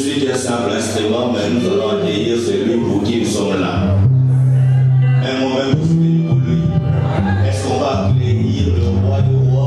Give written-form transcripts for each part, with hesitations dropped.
suis qu'un simple instrument, mais nous allons accueillir celui pour qui nous sommes là. Un moment pour soutenir pour lui. Est-ce qu'on va accueillir le roi du roi?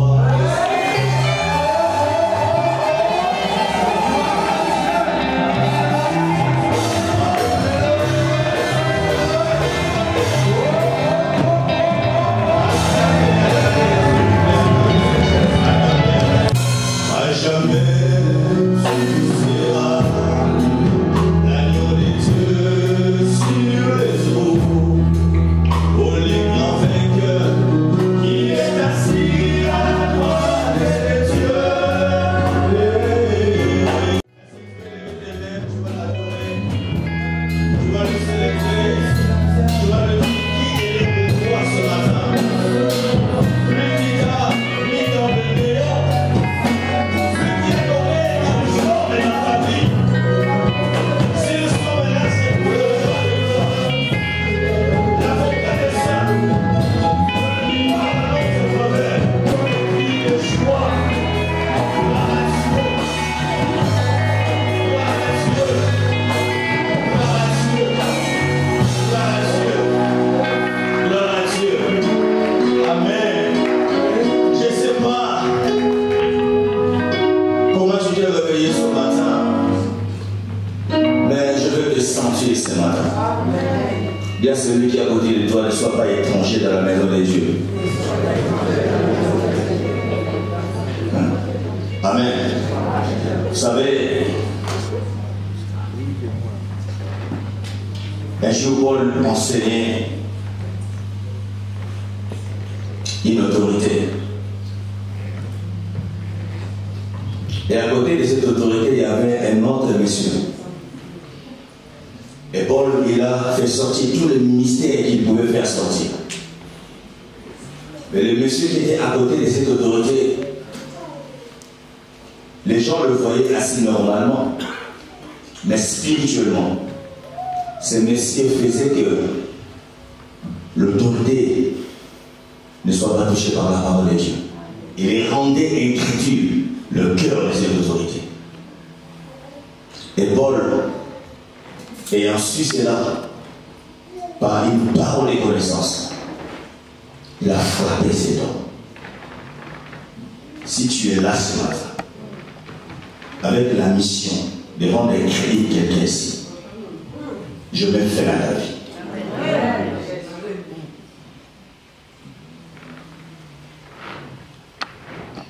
Bien celui qui est à côté de toi ne soit pas étranger dans la maison de Dieu. Amen. Vous savez, un jour Paul enseignait une autorité. Et à côté de cette autorité, il y avait un autre monsieur. Et Paul, il a fait sortir tous les ministères qu'il pouvait faire sortir. Mais le monsieur qui était à côté de cette autorité, les gens le voyaient assis normalement. Mais spirituellement, ce monsieur faisait que l'autorité ne soit pas touchée par la parole de Dieu. Il rendait incrédule le cœur de cette autorité. Et Paul, ayant su cela, par une parole et connaissance, il a frappé cet homme. Si tu es là ce matin, avec la mission de rendre crédible quelqu'un ici, je vais faire à ta vie.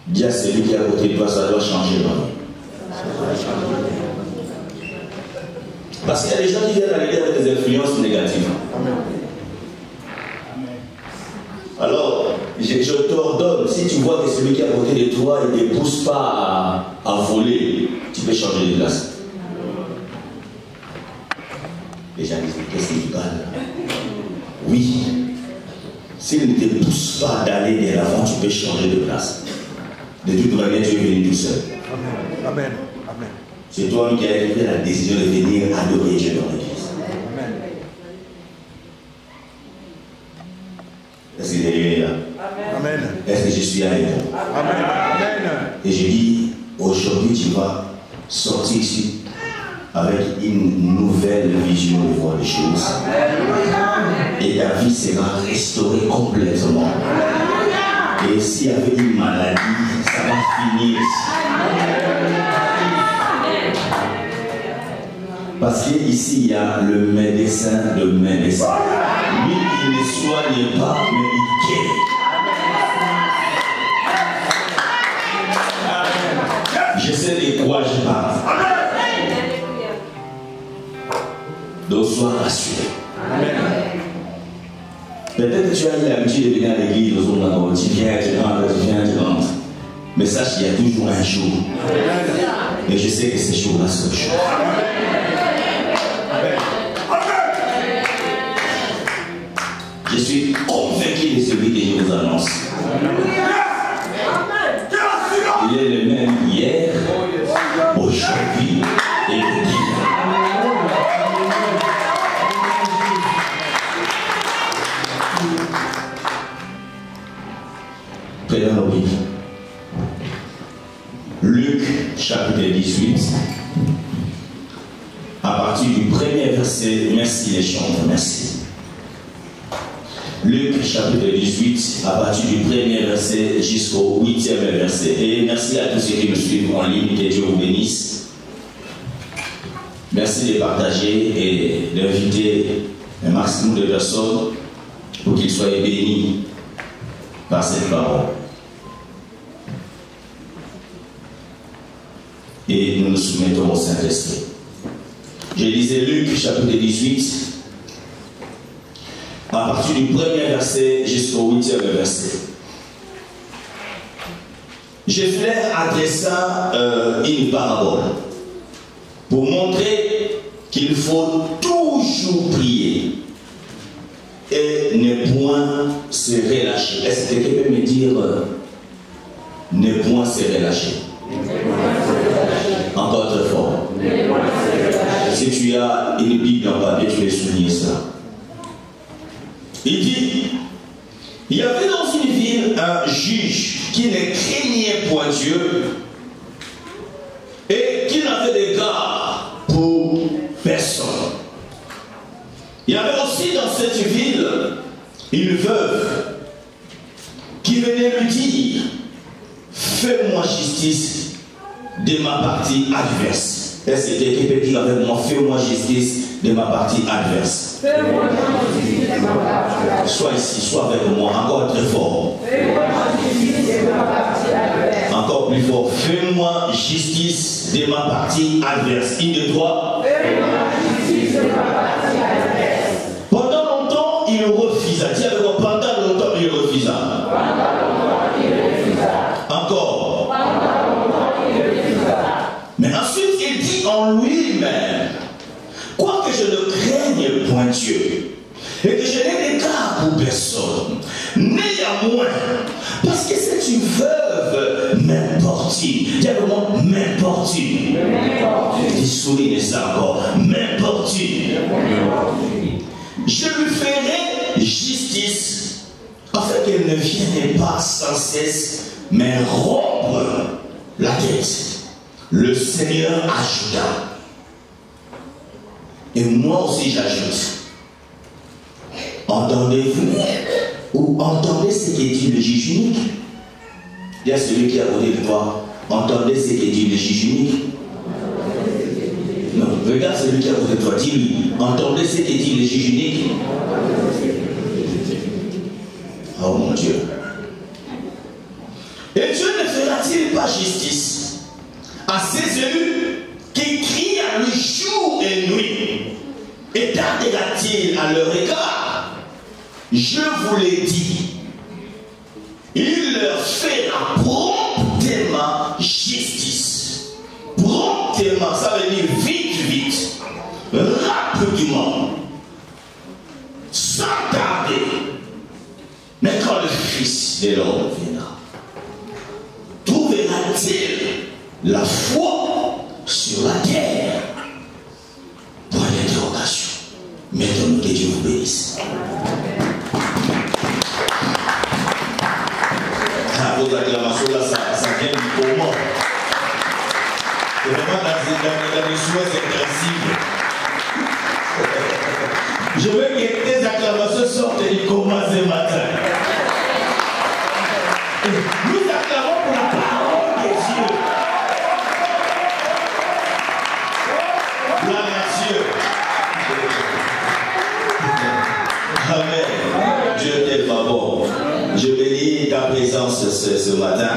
Dis à celui qui est à côté de toi, ça doit changer. Parce qu'il y a des gens qui viennent à l'église avec des influences négatives. Alors, je t'ordonne, si tu vois que celui qui est à côté de toi, il ne pousse pas à voler, tu peux changer de place. Les gens disent, qu'est-ce qu'il parle? Oui. S'il ne te pousse pas d'aller de l'avant, tu peux changer de place. De toute manière, tu es venu tout seul. Amen. Amen. Amen. C'est toi qui as pris la décision de venir adorer Dieu dans l'église. Amen. Est-ce que Dieu est là? Amen. Est-ce que je suis avec vous? Amen. Amen. Et je dis, aujourd'hui tu vas sortir ici avec une nouvelle vision de voir les choses. Et ta vie sera restaurée complètement. Et s'il y avait une maladie, ça va finir ici. Parce qu'ici, il y a le médecin de médecin. Lui, il ne soigne pas, mais il guérit. Je sais de quoi je parle. Donc, sois rassuré. Peut-être que tu as eu l'habitude de venir à l'église, tu viens, tu rentres. Mais sache qu'il y a toujours un jour. Et je sais que ce jour-là, c'est le jour. Je suis convaincu de celui que je vous annonce. Il est le même hier, aujourd'hui et demain. Prenons nos Bibles. Luc chapitre 18. partir du premier verset. Merci les chanteurs, merci. Luc chapitre 18, à partir du premier verset jusqu'au 8e verset. Et merci à tous ceux qui me suivent en ligne, que Dieu vous bénisse. Merci de partager et d'inviter un maximum de personnes pour qu'ils soient bénis par cette parole. Et nous nous soumettons au Saint-Esprit. Je lisais Luc chapitre 18, à partir du premier verset jusqu'au 8e verset. Jésus adressa une parabole pour montrer qu'il faut toujours prier et ne point se relâcher. Est-ce que quelqu'un peut me dire ne point se relâcher? Encore très fort. Si tu as une Bible en papier, tu peux souligner ça. Il dit, il y avait dans une ville un juge qui ne craignait point Dieu et qui n'avait d'égard pour personne. Il y avait aussi dans cette ville une veuve qui venait lui dire, fais-moi justice de ma partie adverse. Est-ce que quelqu'un peut dire avec moi, fais-moi justice de ma partie adverse? Fais-moi justice de ma partie adverse. Sois ici, sois avec moi, encore très fort. Fais-moi justice de ma partie adverse. Encore plus fort. Fais-moi justice de ma partie adverse. Une, deux, trois. Fais-moi justice de ma partie adverse. Pendant longtemps, il refusa. Dis avec moi, pendant longtemps, il refusa. Pendant longtemps, il refusa. Encore. Pendant longtemps, il refusa. Mais ensuite, il dit en lui-même, quoique je ne craigne point Dieu, et que je n'ai d'égard pour personne, néanmoins, parce que c'est une veuve m'importune, dis avec moi, m'importune. Il souligne ça encore, m'importune. Je lui ferai justice, afin qu'elle ne vienne pas sans cesse, mais rompre la tête. Le Seigneur ajouta, et moi aussi j'ajoute, entendez-vous ou entendez ce que dit le juge unique? Il y a celui qui a voté de toi, entendez ce que dit le juge unique? Non, regarde celui qui a voté de toi, dis-lui, entendez ce que dit le juge unique? Oh mon Dieu. Et Dieu ne fera-t-il pas justice à ces élus qui crient à lui jour et nuit, et tardera-t-il à leur égard? Je vous l'ai dit, il leur fera promptement justice. Promptement, ça veut dire vite, vite, rapidement, sans tarder. Mais quand le Fils de l'homme viendra, trouvera-t-il la foi sur la terre? Point d'interrogation. Mettons-nous, que Dieu vous bénisse. Ah, vos acclamations là, ça vient du comment. C'est vraiment dans les souhaits intensifs. Je veux que tes acclamations sortent du comment ce matin. Nous acclamons pour la parole de Dieu. Gloire à Dieu. Amen. Dieu t'aime, bon. Je bénis ta présence ce matin.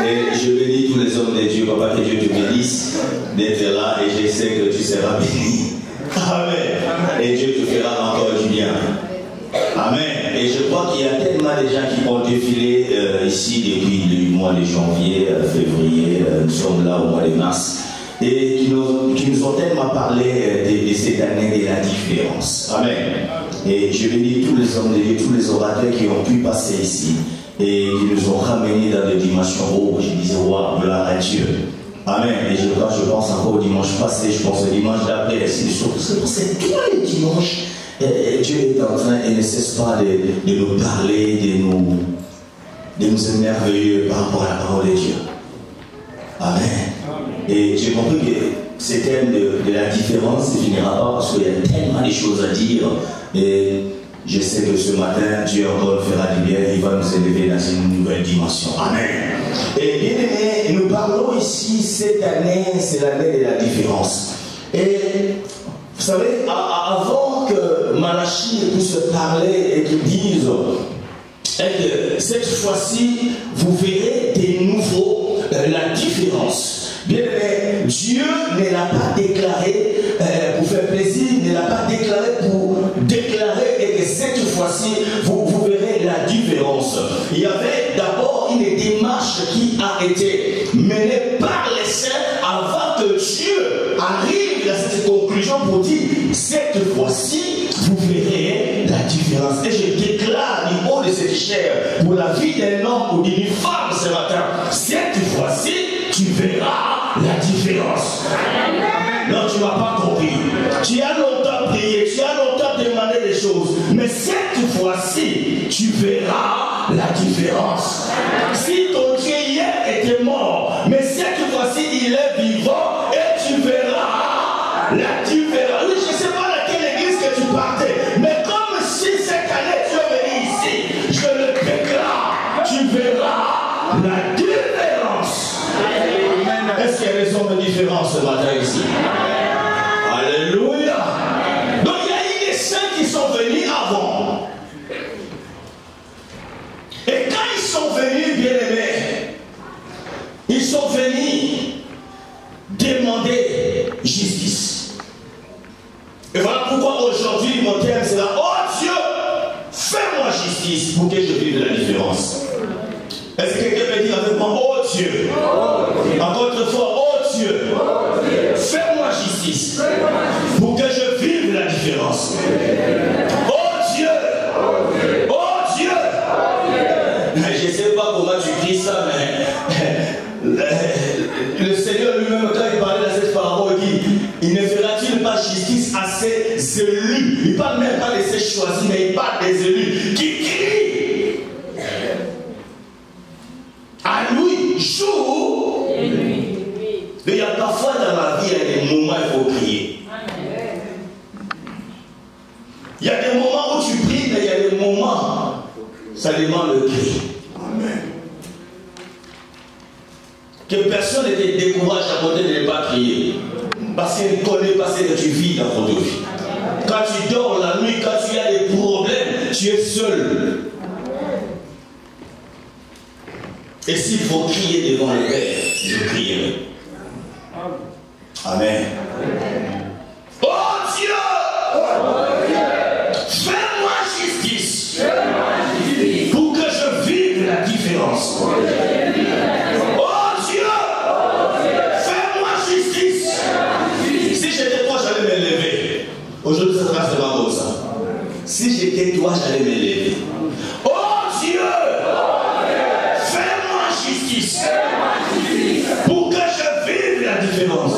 Et je bénis tous les hommes de Dieu. Papa, que Dieu te bénisse d'être là. Et je sais que tu seras béni. Amen. Et Dieu te fera encore du bien. Amen. Et je crois qu'il y a tellement de gens qui ont défilé ici depuis le mois de janvier, février. Nous sommes là au mois de mars. Et qui nous ont tellement parlé de cette année de la différence. Amen. Et je bénis tous les hommes de Dieu, tous les orateurs qui ont pu passer ici et qui nous ont ramenés dans des dimensions où je disais, waouh, gloire à Dieu. Amen. Et je pense encore au dimanche passé, je pense au dimanche d'après, c'est tous les dimanches. Dieu est en train et ne cesse pas de nous parler, de nous émerveiller par rapport à la parole de Dieu. Amen. Et j'ai compris que ce thème de la différence ne finira pas parce qu'il y a tellement de choses à dire. Et je sais que ce matin, Dieu encore fera du bien, il va nous élever dans une nouvelle dimension. Amen. Et bien aimé, nous parlons ici, cette année, c'est l'année de la différence. Et vous savez, avant que Malachie puisse parler et qu'il dise, cette fois-ci, vous verrez de nouveau la différence. Bien aimé, Dieu ne l'a pas déclaré pour faire plaisir, ne l'a pas déclaré pour déclarer et que cette fois-ci, vous verrez la différence. Il y avait d'abord une démarche qui a été menée par les saints avant que Dieu arrive à cette conclusion pour dire, cette fois-ci, vous verrez la différence. Et je déclare du haut de cette chair pour la vie d'un homme ou d'une femme ce matin, cette fois-ci, tu verras la différence. Non, tu ne m'as pas compris. Tu as longtemps prié, tu as longtemps demandé des choses, mais cette fois-ci, tu verras la différence. Si ton Dieu hier était mort, mais cette fois-ci, il est vivant et tu verras la différence. Oui, je ne sais pas laquelle église que tu partais, mais comme si cette année tu es venu ici, je le déclare, tu verras la différence. Est-ce qu'il y a des hommes de différence ce matin ici? Alléluia. Donc il y a eu des saints qui sont venus avant. Et quand ils sont venus, bien aimés, ils sont venus demander justice. Et voilà pourquoi aujourd'hui mon thème c'est là, oh Dieu, fais-moi justice pour que je vive la différence. Est-ce que quelqu'un peut dire avec moi, oh Dieu, encore une fois, oh Dieu, fais-moi justice pour que je vive la différence. Oh Dieu, oh Dieu. Je ne sais pas comment tu dis ça, mais le Seigneur lui-même, quand il parlait dans cette parole, il dit, il ne fera-t-il pas justice à ses élus? Il ne parle même pas de ses choisis, mais il parle des élus qui crient à lui, jour et nuit. Mais il y a parfois dans la vie, il y a des moments où il faut prier. Il y a des moments où tu pries, mais il y a des moments où ça demande le cri. Que personne ne te décourage à côté de ne pas prier. Parce qu'il connaît pas ce que tu vis dans votre vie. Quand tu dors la nuit, quand tu as des problèmes, tu es seul. Et s'il faut crier devant le Père, je crierai. Amen. Oh Dieu, fais-moi justice pour que je vive la différence. Oh Dieu, fais-moi justice. Si j'étais toi, j'allais me lever. Aujourd'hui, ça sera seulement comme ça. Si j'étais toi, j'allais me lever. Oh Dieu, pour que je vive la différence.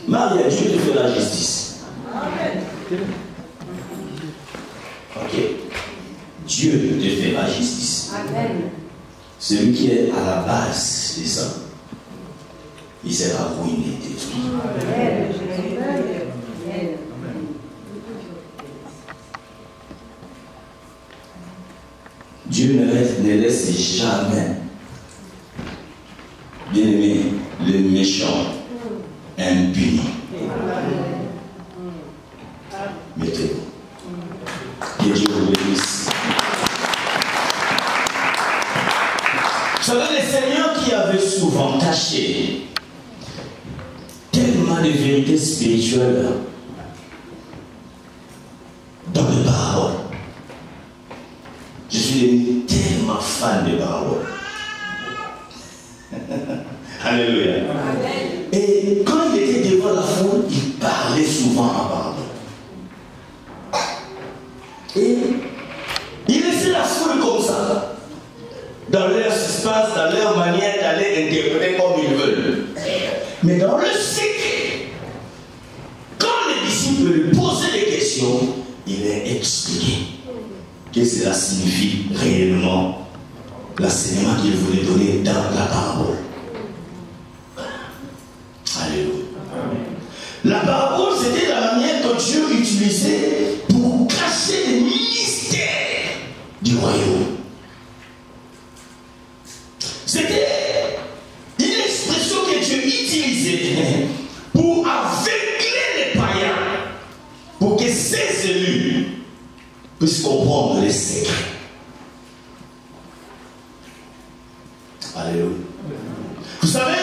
Maria, Dieu te fait la justice. Ok. Dieu te fait la justice. Amen. Celui qui est à la base de ça, il sera ruiné, détruit. Amen. Dieu ne laisse jamais, bien aimé, le méchant impuni. Mettez-vous. Que Dieu vous bénisse. Vous savez, le Seigneur qui avait souvent caché tellement de vérités spirituelles dans les paroles. Je suis devenu tellement fan des paroles. Alléluia. Et quand il était devant la foule, il parlait souvent en parole. Et il laissait la foule comme ça, dans leur suspense, dans leur manière d'aller interpréter comme ils veulent. Mais dans le secret, quand les disciples lui posaient des questions, il leur expliquait que cela signifie réellement l'enseignement qu'il voulait donner dans la parole. La parabole, c'était la manière que Dieu utilisait pour cacher les mystères du royaume. C'était une expression que Dieu utilisait pour aveugler les païens, pour que ses élus puissent comprendre les secrets. Alléluia. Vous savez,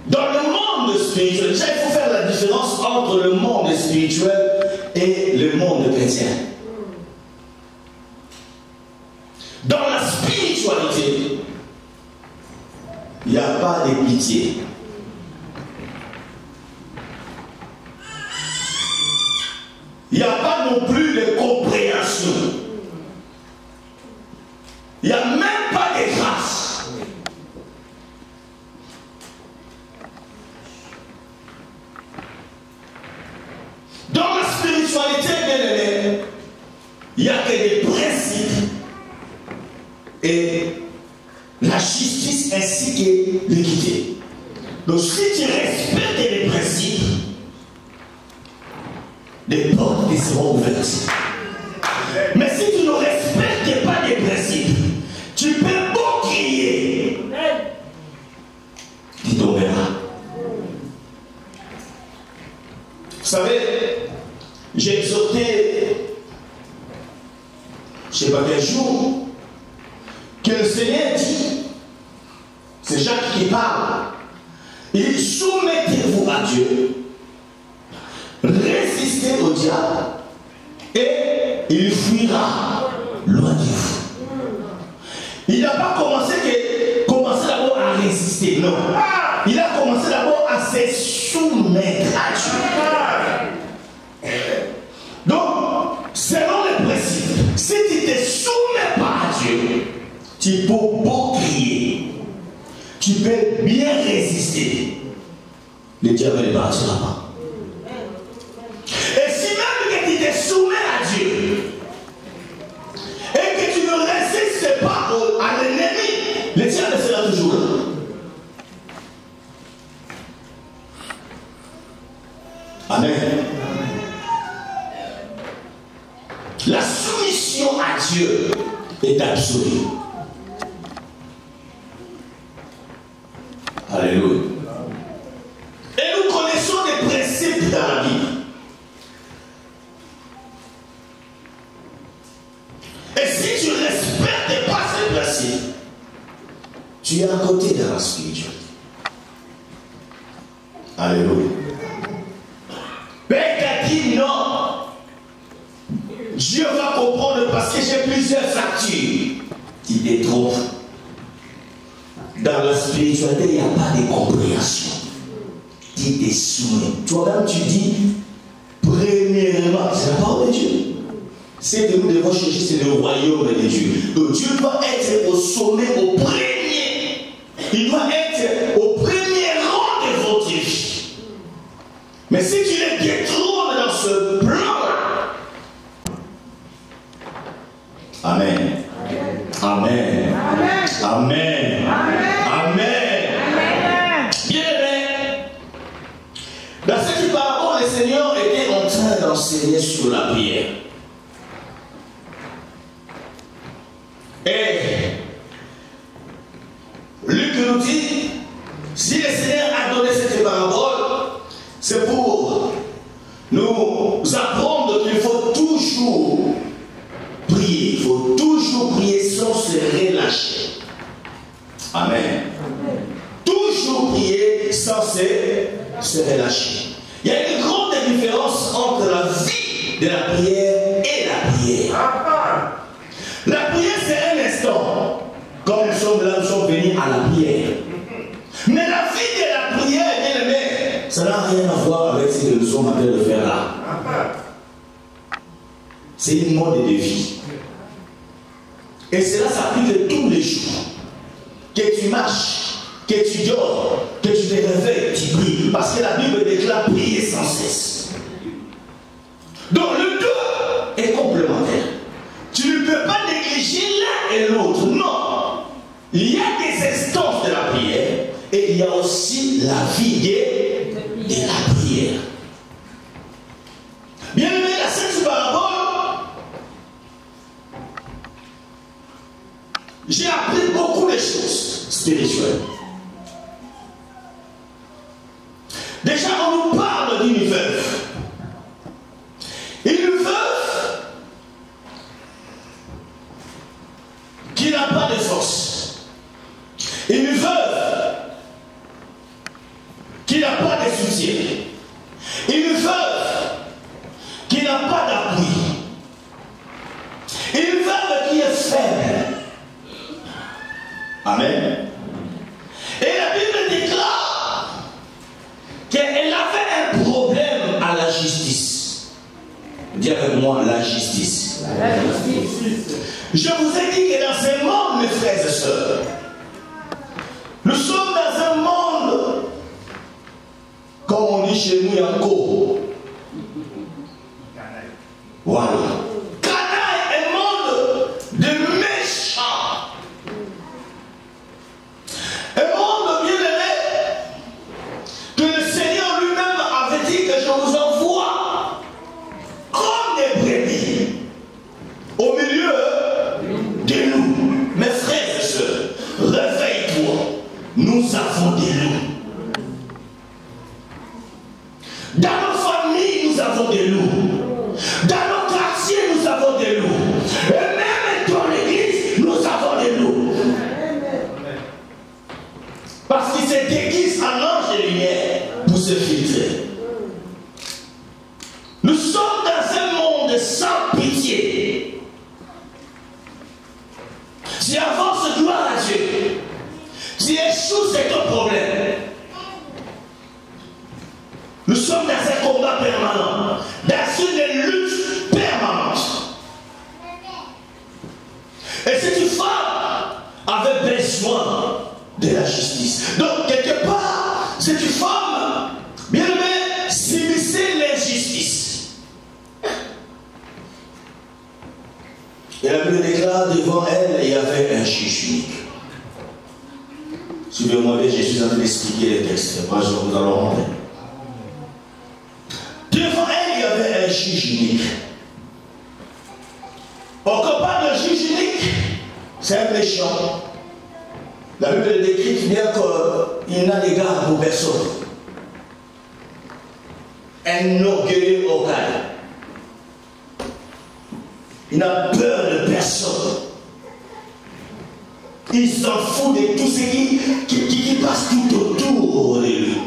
dans le monde spirituel, déjà il faut faire la différence entre le monde spirituel et le monde chrétien. Dans la spiritualité, il n'y a pas de pitié. Il n'y a pas non plus de compréhension. Il n'y a même pas de grâce. Dans la spiritualité, bien aimé, il n'y a que des principes et la justice ainsi que l'équité. Donc si tu respectes les principes, les portes seront ouvertes. Mais si tu ne respectes pas les principes, tu peux beau crier, tu tomberas. Vous savez, j'ai exhorté, je ne sais pas quel jour, que le Seigneur dit, c'est Jacques qui parle, il dit soumettez-vous à Dieu, résistez au diable et il fuira loin de vous. Il n'a pas commencé d'abord à résister, non. Il a commencé d'abord à se soumettre à Dieu. Donc, selon les principes, si tu ne te soumets pas à Dieu, tu peux beau crier, tu peux bien résister, le diable ne partira pas. Et si même que tu te soumets à Dieu et que tu ne résistes pas à l'ennemi, le diable sera toujours là. Amen. La soumission à Dieu est absolue. Alléluia. Et nous connaissons des principes dans la Bible. Et si tu ne respectes pas ces principes, tu es à côté de la spiritualité. Alléluia. Père t'a dit non. Dieu va comprendre parce que j'ai plusieurs factures. Tu te trompes. Dans la spiritualité, il n'y a pas de compréhension. Tu te soumets. Toi-même, tu dis, premièrement, c'est la parole de Dieu. Ce que nous devons chercher, c'est le royaume de Dieu. Donc Dieu doit être au sommet, au premier. Il doit être au premier rang de votre vie. Mais si tu le détrônes dans ce plan-là, Amen. Amen. Amen. Amen. Amen. Bien aimé. Dans cette parabole, le Seigneur était en train d'enseigner sur la prière. Et Luc nous dit, si le Seigneur a donné cette parabole, c'est pour nous apprendre qu'il faut toujours prier. Il faut toujours prier sans se relâcher. Amen. Toujours prier sans se relâcher. Il y a une grande différence entre la vie de la prière et la prière. La prière, c'est un instant. Comme nous sommes là, nous sommes venus à la prière. Mais la vie de la prière, bien aimé, ça n'a rien à voir avec ce que nous sommes en train de faire là. C'est une mode de vie. Et cela s'applique tous les jours. Que tu marches, que tu dors, que tu te réveilles, tu pries. Parce que la Bible déclare prier sans cesse. Donc le deux est complémentaire. Tu ne peux pas négliger l'un et l'autre. Non. Il y a des instances de la prière Et il y a aussi la vie de la prière. Bien aimé, la Sainte Parabole, j'ai appris beaucoup de choses spirituelles. Déjà, on nous parle d'une veuve. Une veuve qui n'a pas de force. Une veuve qui n'a pas de soutien. Une veuve qui n'a pas d'appui. Une veuve qui est faible. Amen. Et la Bible déclare qu'elle avait un problème à la justice. Dis avec moi, la justice. La justice. Je vous ai dit que dans ce monde, mes frères et sœurs, nous sommes dans un monde, comme on dit chez nous, Yanko. Voilà. Canaille est un monde de méchants. Un monde bien aimé, que le Seigneur lui-même avait dit que je vous envoie comme des brebis au milieu de nous. Mes frères et sœurs, réveille-toi. Nous avons des loups. Dans nos familles, nous avons des loups. Dans nos quartiers, nous avons des loups. Et même dans l'église, nous avons des loups. Parce qu'ils se déguisent en ange de lumière pour se filtrer. Nous sommes dans un monde sans pitié. Si avance, gloire à Dieu. Si échoue, c'est ton problème. Nous sommes dans un combat permanent, dans une lutte permanente. Et cette femme avait besoin de la justice. Donc, quelque part, cette femme, bien aimée, subissait l'injustice. Et la Bible déclare devant elle, il y avait un juge unique. Suivez-moi, je suis en train d'expliquer les textes. Moi, je vous allons rentrer. Devant elle, il y avait un juge unique. On compare le juge unique, c'est un méchant. La Bible décrit bien qu'il n'a d'égard pour personne. Un orgueilleux orgueil. Il n'a peur de personne. Il s'en fout de tout ce qui passe tout autour de lui.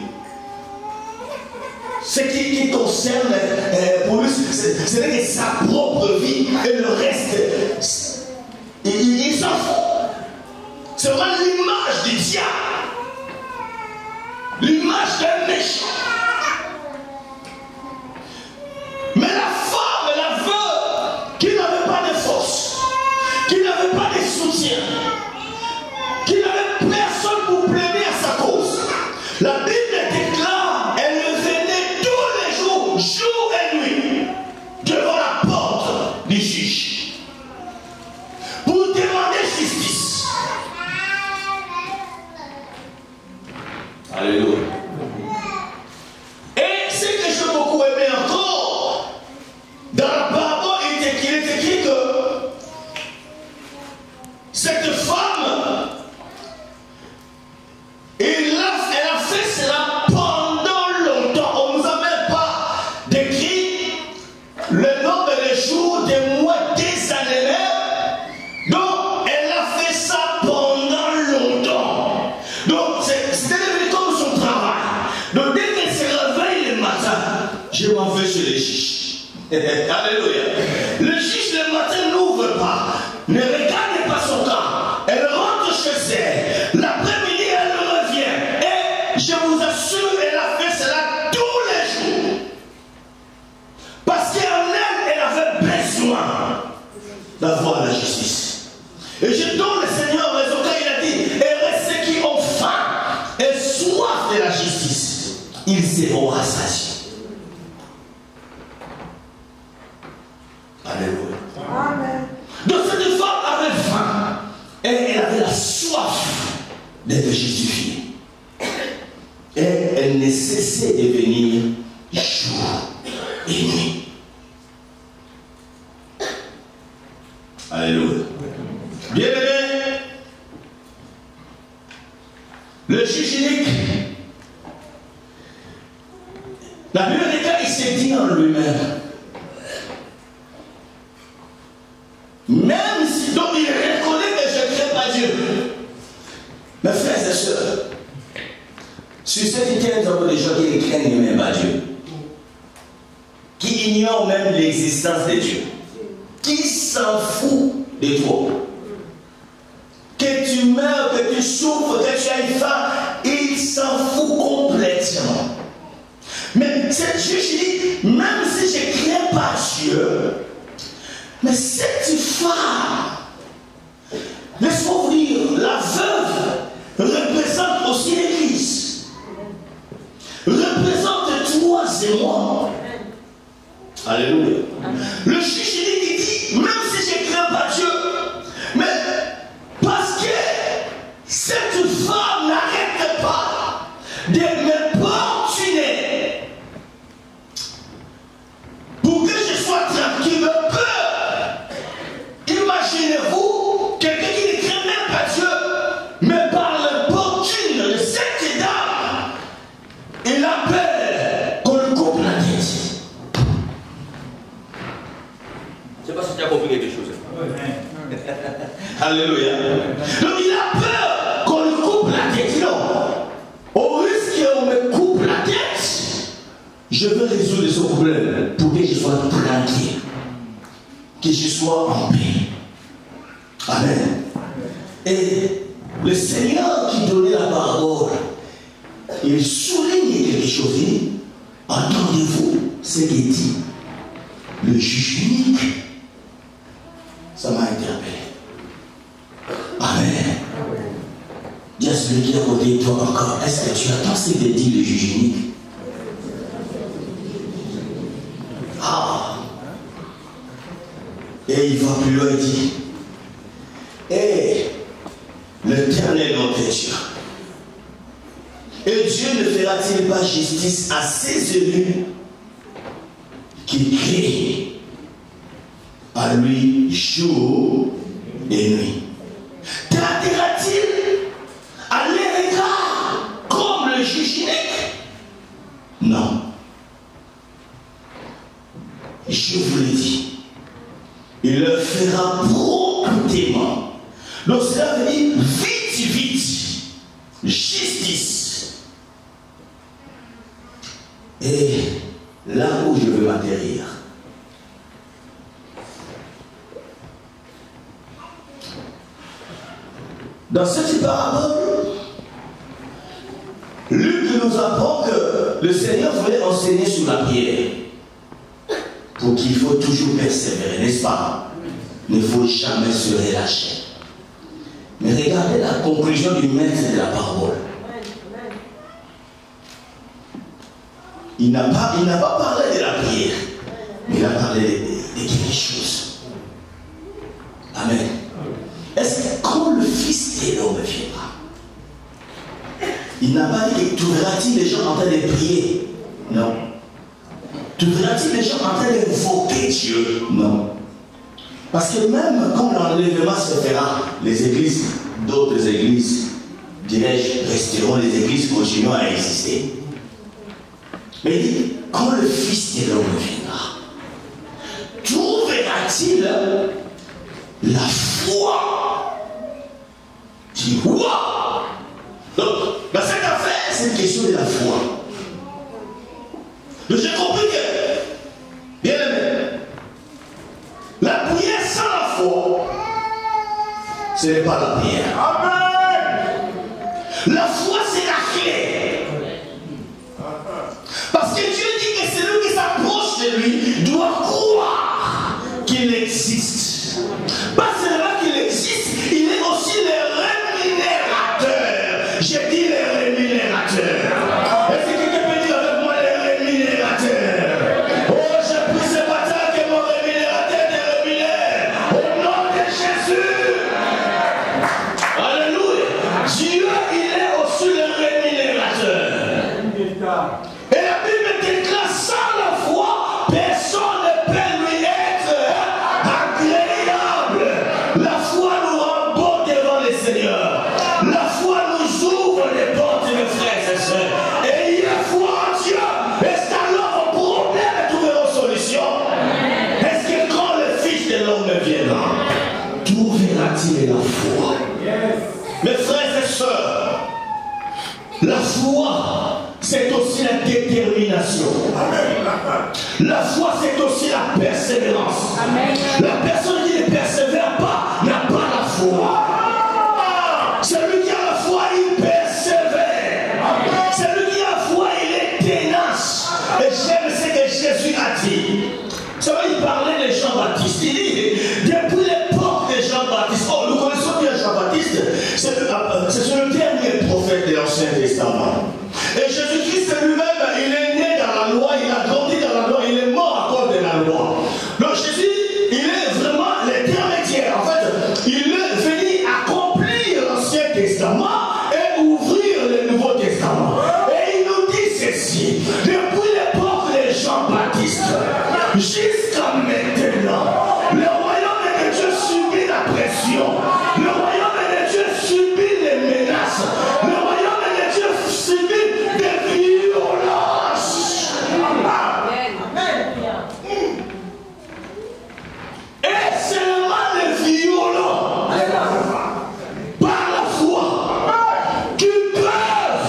Ce qui concerne pour lui, ce n'est que sa propre vie et le reste. Il s'en fout. C'est vraiment l'image du diable. L'image d'un méchant. Mais la femme, la veuve, qui n'avait pas de force, qui n'avait pas de soutien, qui n'avait personne pour plaider à sa cause, la Bible déclare, elle venait tous les jours, jour et nuit, devant la porte du juge, pour demander justice. Alléluia. Et ce que j'ai beaucoup aimé encore, dans la parabole, il est écrit que cette femme, elle a fait cela pendant longtemps. On ne nous a même pas décrit le nombre de jours, des mois, des années même. Donc, elle a fait ça pendant longtemps. Donc, c'était devenu comme son travail. Donc, dès qu'elle se réveille le matin, je m'en vais chez le juge. Alléluia. Le juge le matin n'ouvre pas, ne regarde pas son cas. Elle rentre chez elle. L'après-midi, elle revient. Et je vous assure, elle a fait cela tous les jours. Parce qu'en elle, elle avait besoin d'avoir la justice. Et je donne le Seigneur raison quand il a dit, et ceux qui ont faim et soif de la justice, ils seront rassasiés. Alléluia. Amen. Donc cette femme avait faim et elle avait la soif d'être justifiée. elle ne cessait de venir jour et nuit. Alléluia. Bien-aimé, le juge unique, la plupart des cas, il s'est dit en lui-même. Même si, donc il reconnaît que je ne crains pas Dieu. Mes frères et sœurs, sur cette terre, nous avons des gens qui ne craignent même pas Dieu, qui ignorent même l'existence de Dieu, qui s'en fout de toi. Que tu meurs, que tu souffres, que tu ailles faim, il s'en fout complètement. Mais cette juge dit, même si je ne crains pas Dieu, mais cette femme, laisse-moi vous dire, la veuve représente aussi l'Église, représente toi et moi. Alléluia. Le juge il dit, même si je ne crains pas Dieu, mais parce que cette femme n'arrête pas de m'importuner pour que je sois tranquille de peur. Imaginez-vous quelqu'un qui ne craint même pas Dieu, mais par l'importune de cette dame, il appelle qu'on lui coupe la tête. Je ne sais pas si tu as compris quelque chose. Alléluia. Donc il a peur qu'on lui coupe la tête. Non. Au risque qu'on me coupe la tête, je veux résoudre ce problème pour que je sois tranquille, que je sois en paix. Amen. Et le Seigneur qui donnait la parole, il souligne quelque chose. Entendez-vous ce qu'il dit? Le juge unique. Ça m'a interpellé. Amen. Dis à celui qui est à côté de toi encore, est-ce que tu attends ce que dit le juge unique? Ah. Et il va plus loin, il dit, l'Éternel notre Dieu. Et Dieu ne fera-t-il pas justice à ses élus qui crient à lui jour et nuit? Traitera-t-il à leur égard comme le juge unique? Non. Je vous l'ai dit, il le fera promptement. Donc cela veut dire vite, vite, justice. Et là où je veux m'atterrir, dans cette parabole, Luc nous apprend que le Seigneur voulait enseigner sur la prière, pour qu'il faut toujours persévérer, n'est-ce pas? Il ne faut jamais se relâcher. Mais regardez la conclusion du maître de la parabole. Il n'a pas parlé de la prière, mais il a parlé de quelque chose. Amen. Est-ce que quand le Fils de l'homme viendra, il n'a pas dit que trouveras-t-il les gens en train de prier? Non. Trouveras-t-il les gens en train d'invoquer Dieu? Non. Parce que même quand l'enlèvement se fera, les églises, d'autres églises, dirais-je, resteront, les églises continueront à exister. Mais il dit, quand le Fils de l'homme viendra, trouvera-t-il la foi? Tu vois? Donc, dans cette affaire, c'est une question de la foi. Donc, j'ai compris que, bien aimé, la prière sans la foi, ce n'est pas la prière. Amen. La foi, c'est la clé. Parce que Dieu dit que celui qui s'approche de lui doit croire qu'il existe. Pas seulement qu'il existe, il est aussi le rémunérateur. J'ai dit le rémunérateur. Est-ce que quelqu'un peut dire avec moi le rémunérateur? Oh, je prie ce matin que mon rémunérateur te rémunère. Au nom de Jésus. Alléluia. Dieu, il est aussi le rémunérateur. La foi, c'est aussi la détermination. La foi, c'est aussi la persévérance. La personne qui ne persévère pas n'a pas la foi. Celui qui a la foi, il persévère. Celui qui a la foi, il est tenace. Et j'aime ce que Jésus a dit. Vous savez, il parlait de Jean-Baptiste. Il dit, depuis l'époque de Jean-Baptiste, oh, nous connaissons bien Jean-Baptiste, c'est le dernier prophète de l'Ancien Testament. Et Jésus-Christ lui-même, il est né dans la loi, il a grandi dans la loi, il est mort à cause de la loi. Donc Jésus, il est vraiment l'intermédiaire. En fait, il est venu accomplir l'Ancien Testament et ouvrir le Nouveau Testament. Et il nous dit ceci, depuis l'époque de Jean-Baptiste, jusqu'à maintenant, le royaume de Dieu subit la pression. Le royaume de Dieu subit les menaces. Le royaume de Dieu subit des violences. Et seulement les violents, par la foi, qui peuvent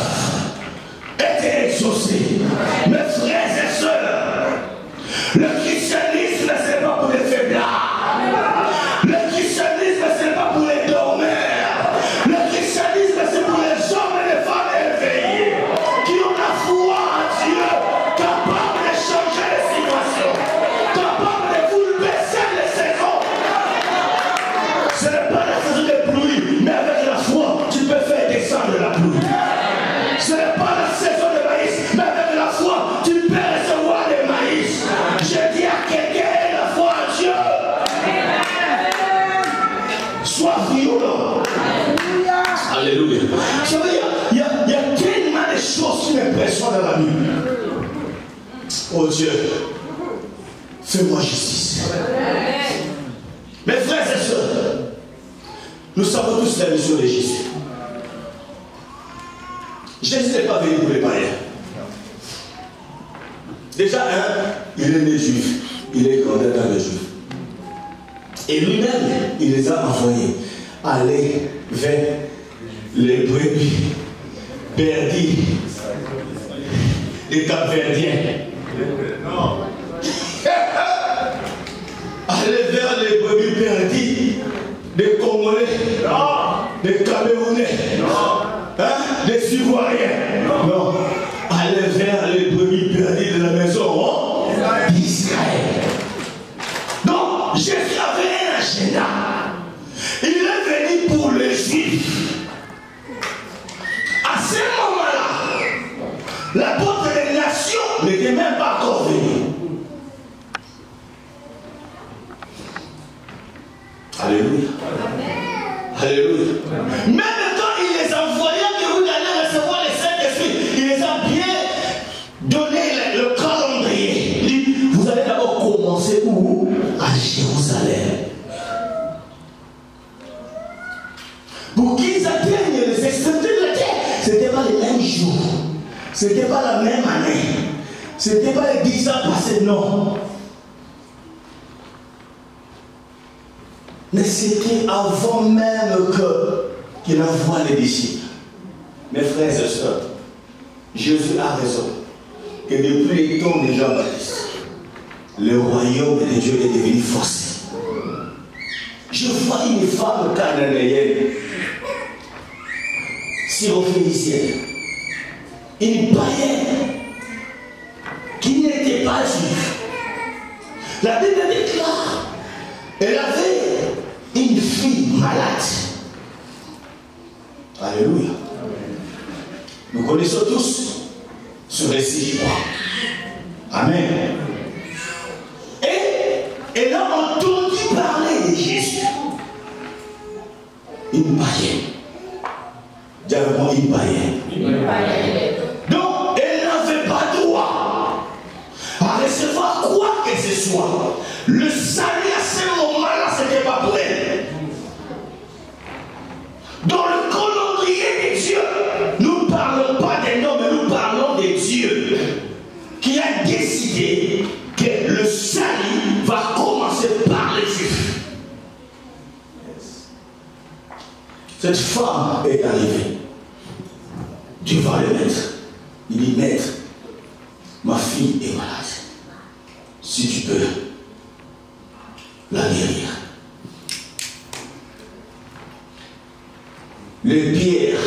être exaucés. Mes frères et sœurs, le christianisme, ce n'est pas pour les faiblards. Le christianisme, ce n'est pas pour les dormeurs. Le christianisme, c'est pour les hommes et les femmes éveillés qui ont la foi en Dieu, capables de changer les situations, capables de bouleverser les saisons. Ce n'est pas la saison de pluie, mais avec la foi, tu peux faire descendre la pluie. Ce n'est pas la saison de maïs, mais avec la foi, tu peux recevoir des maïs. Je dis à quelqu'un, la foi en Dieu. Sois violent. Alléluia. Vous savez, il y a tellement de choses qui m'impressionnent dans la Bible. Oh Dieu, fais-moi justice. Mes frères et sœurs, nous savons tous la mission de Jésus. Jésus n'est pas venu pour les païens. Déjà, il est né juif, il est grandi dans les juifs. Et lui-même, il les a envoyés aller vers les brebis perdus des Capverdiens. Aller vers les brebis perdus des Congolais, des Camerounais, des Ivoiriens. Non. Aller vers les brebis perdues de la maison d'Israël. Donc, Jésus avait un agenda. Il est venu pour les Juifs. À ce moment-là, l'apôtre des nations n'était même pas encore venu. Alléluia. Alléluia. Même quand il les envoyait que vous allez recevoir le Saint-Esprit, il les a bien donné le calendrier. Il dit, vous allez d'abord commencer où? À Jérusalem. Pour qu'ils atteignent les extrémités de la terre, ce n'était pas les mêmes jours. Ce n'était pas la même année. Ce n'était pas les 10 ans passés, non. Mais c'était avant même qu'il envoie les disciples. Mes frères et sœurs, Jésus a raison que depuis les temps de Jean-Baptiste, le royaume de Dieu est devenu forcé. Je vois une femme cananéenne, syrophénicienne, une païenne qui n'était pas juive. La Bible déclare, elle avait une fille malade. Alléluia. Nous connaissons tous ce récit, je crois. Amen. Et elle a entendu parler de Jésus. Une païenne. Diablement une païenne. Donc, elle n'avait pas droit à recevoir quoi que ce soit. Le salut à ce moment-là, ce n'était pas pour elle. Dans le calendrier de Dieu, nous ne parlons pas d'un homme, mais nous parlons de Dieu qui a décidé que le salut va commencer par les Juifs. Cette femme est arrivée. Tu vas le maître. Il dit, maître, ma fille est malade. Si tu peux la guérir. Les pierres,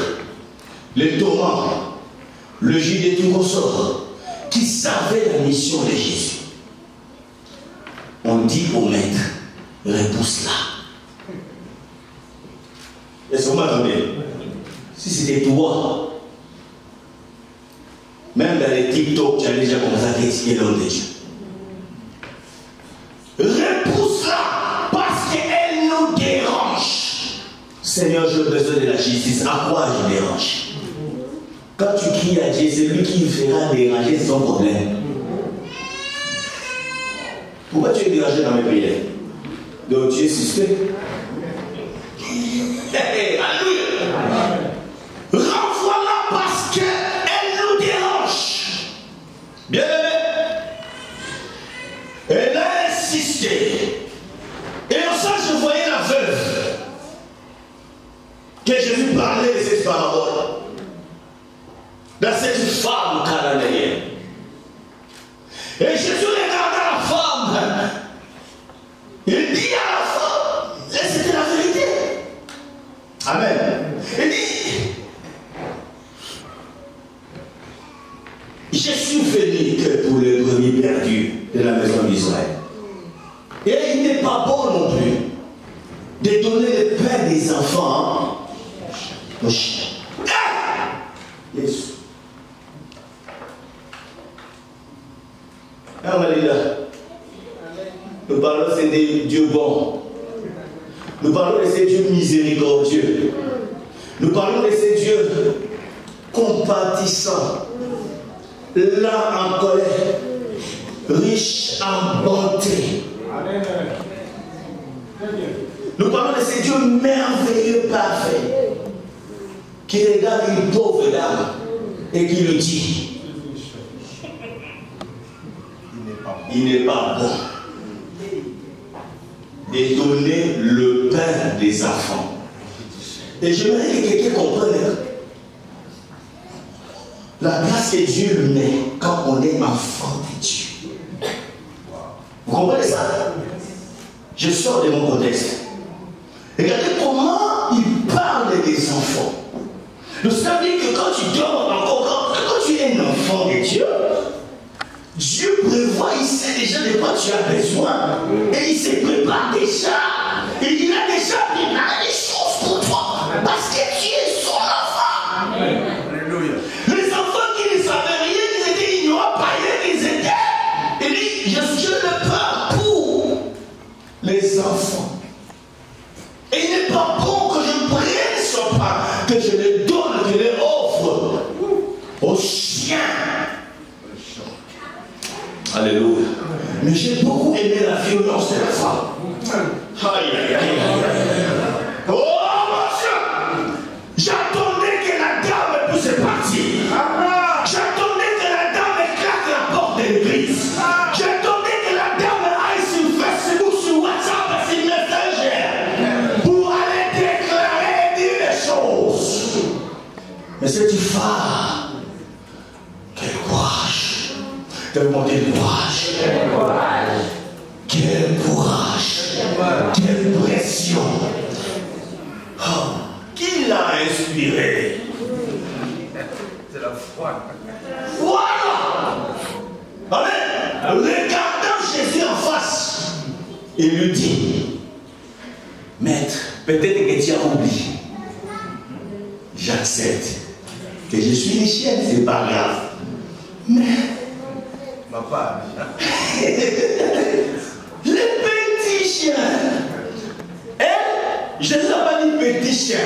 les tourments, le gilet du consort, qui savaient la mission de Jésus. On dit au maître, repousse-la. Est-ce que vous m'entendez? Si c'était toi, même dans les TikTok, tu as déjà commencé à critiquer l'homme de Dieu. Repousse-la parce qu'elle nous dérange. Seigneur, j'ai besoin de la justice. À quoi je dérange? Quand tu cries à Dieu, c'est lui qui fera déranger son problème. Pourquoi tu es dérangé dans mes prières? Donc tu es suspect. Alléluia. Renvoie-la parce qu'elle nous dérange. Bien aimé. Elle a insisté. Et en ça, je voyais la veuve que Jésus parlait de cette parabole. Dans cette femme cananéenne. Et Jésus regarda la femme. Il dit à la femme, et c'était la vérité. Amen. Il dit, je suis venu que pour les brebis perdus de la maison d'Israël. Et il n'est pas bon non plus de donner le pain des enfants aux chiens. Jésus. Alléluia. Nous parlons de ces dieux bons. Nous parlons de ces dieux miséricordieux. Nous parlons de ces dieux compatissants, lents en colère, riches en bonté. Nous parlons de ces dieux merveilleux, parfaits, qui regardent une pauvre dame et qui lui dit, il n'est pas bon de donner le pain des enfants. Et j'aimerais que quelqu'un comprenne la place que Dieu met quand on est enfant de Dieu. Vous comprenez ça? Je sors de mon contexte. Regardez comment il parle des enfants. Donc ça veut dire que quand tu dors encore, quand tu es un enfant de Dieu, Dieu prévoit, il sait déjà de quoi tu as besoin. Et il se prépare déjà. Et il a déjà préparé des choses pour toi. Parce que tu es son enfant. Alléluia. Les enfants qui ne savaient rien, ils étaient ignorants, païens, ils étaient. Il dit, je suis le Père pour les enfants. Et il n'est pas bon que je prenne son pain, que je le donne, que je l'offre aux chiens. Alléluia. Mais j'ai beaucoup aimé la violence de la femme. Aïe, aïe, aïe, aïe. Oh mon Dieu! J'attendais que la dame puisse partir. J'attendais que la dame éclate la porte de l'église. J'attendais que la dame aille sur Facebook, sur WhatsApp, sur Messenger, pour aller déclarer et dire les choses. Mais cette femme, quel courage! Quel courage! Quel courage! Quelle pression! Oh, qui l'a inspiré? C'est la foi. Voilà! Amen! Regardant Jésus en face, il lui dit, maître, peut-être que tu as oublié. J'accepte que je suis une chienne, c'est pas grave. Mais papa. Les petits chiens. Elle, je ne sais pas dit petit chien,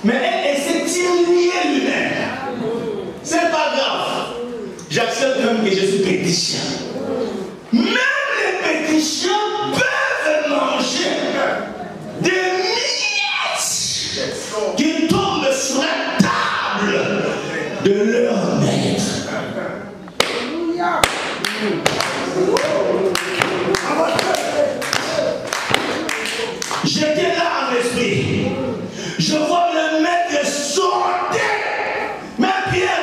mais elle s'est liée lui-même. C'est pas grave. J'accepte même que je suis petit chien. Même les petits chiens peuvent manger des miettes qui tombent sur la table de leur maître. J'étais là en esprit. Je vois le maître sauter. Mais Pierre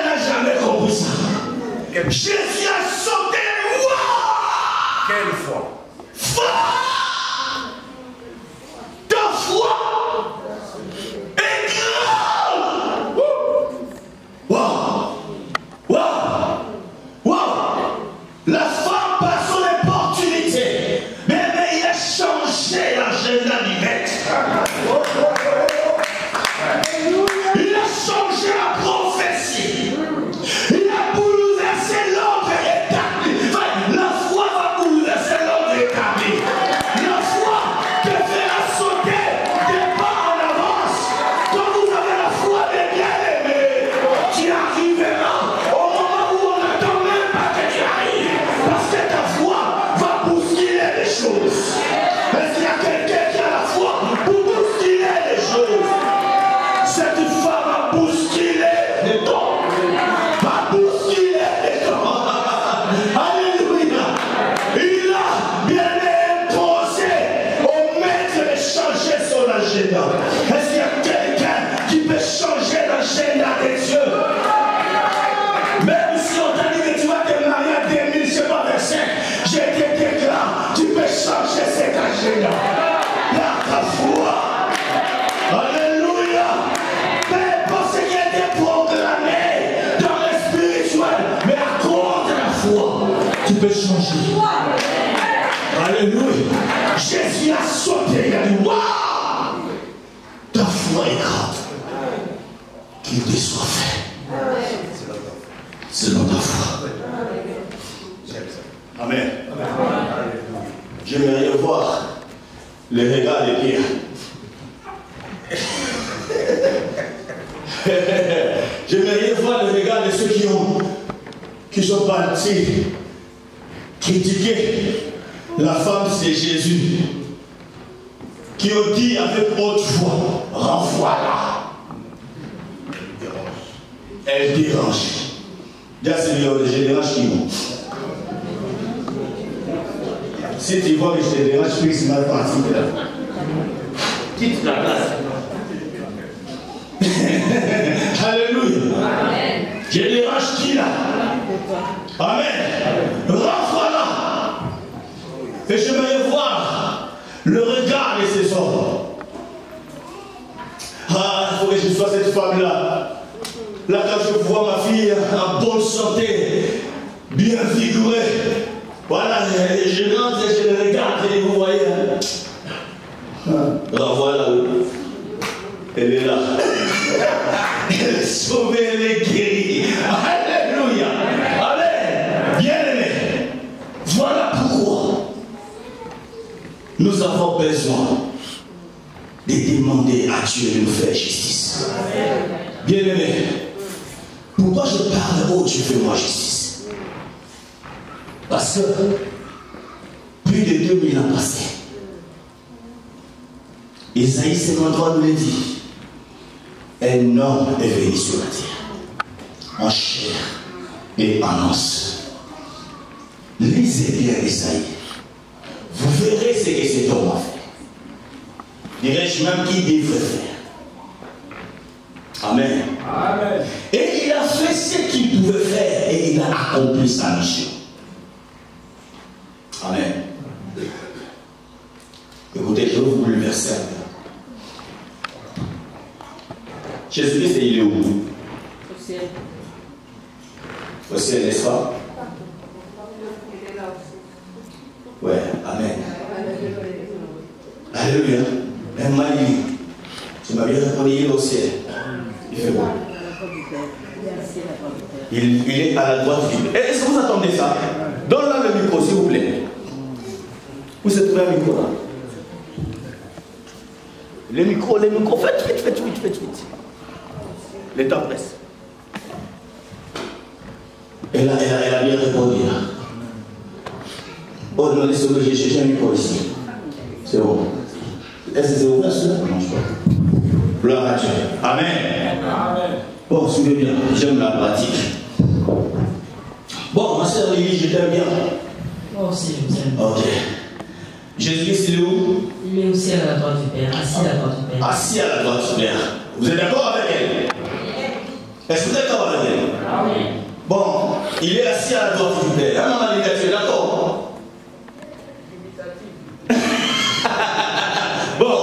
Jésus a sauté. Wow! Quelle foi! Ta foi est grande. Wow! Wow! Wow! La femme par son opportunité, mais il a changé l'agenda du maître. Il a changé la prophétie. Il a bouleversé l'ordre établi. Enfin, la foi va bouleverser l'ordre établi. La foi te fera sauter des pas en avance. Quand vous avez la foi des bien-aimés, tu arriveras au moment où on n'attend même pas que tu arrives. Parce que ta foi va bousculer les choses. Est-ce qu'il y a quelqu'un qui a la foi pour bousculer les choses? Cette femme a bousculé les temps. Va bousculer les temps. Alléluia. Il a bien imposé au maître de changer son agenda. Est-ce qu'il y a quelqu'un qui peut changer l'agenda des dieux? Même si on t'a dit que tu vas te marier à 2000, je sais pas, 25, je te déclare, tu peux changer cet agenda. Par ta foi. Alléluia. Peu importe ce qui a été proclamé dans le spirituel, mais à cause de la foi, tu peux changer. Alléluia. Jésus a sauté, il a dit, waouh! Ta foi est grande. Qu'il te soit fait. Selon ta foi. Amen. J'aimerais voir les regards des Pierre. J'aimerais voir le regard de ceux qui sont partis critiquer la femme de Jésus, qui ont dit avec haute voix, renvoie-la. Elle dérange. Là, c'est le dérange qui monte. Si tu vois que je te dérange, je suis mal parti de là. Quitte la place. Alléluia. Amen. Je dérange qui là? Amen. Renvoie-la. Et je vais voir le regard de ces hommes. Ah, il faut que je sois cette femme-là. Là, quand je vois ma fille en bonne santé, bien figurée, voilà, je rentre et je le regarde et vous voyez. Renvoie-la. Elle est là. Elle est sauvée, elle est guérie. Alléluia. Amen. Bien-aimé. Voilà pourquoi nous avons besoin de demander à Dieu de nous faire justice. Bien-aimé. Pourquoi je parle? Oh Dieu, fais-moi justice. Parce que plus de 2000 ans passés, Isaïe 53 nous le dit. Un homme est venu sur la terre, en chair et en os. Lisez bien Isaïe. Vous verrez ce que cet homme a fait. Dirais-je même qu'il devrait faire. Amen. Amen. Et il a fait ce qu'il pouvait faire et il a accompli sa mission. Amen. Écoutez, je vais vous le verser. Jésus-Christ, il est où? Au ciel. Au ciel, n'est-ce pas? Ouais, amen. Alléluia. Même Marie, tu m'as bien répondu, il est au ciel. Il fait bon. Il est à la droite du Père. Est-ce que vous attendez ça? Donne-là le micro, s'il vous plaît. Vous êtes trouvé un micro là? Le micro, faites vite. Le temps presse. Elle a bien répondu là. Oh, non, laissez-moi, j'ai un micro ici. C'est bon. Est-ce que c'est ouvert cela? Non, je crois. Gloire à Dieu. Amen. Amen. Bon, suivez bien, j'aime la pratique. Bon, ma soeur Lily, je t'aime bien. Moi aussi, je vous aime. Ok. Jésus-Christ, il est où? Il est aussi à la droite du Père, assis à la droite du Père. Assis à la droite du Père. Vous êtes d'accord avec elle? Est-ce que vous êtes d'accord avec elle? Amen. Bon, Il est assis à la droite du Père. Ah non, tu es d'accord? Bon,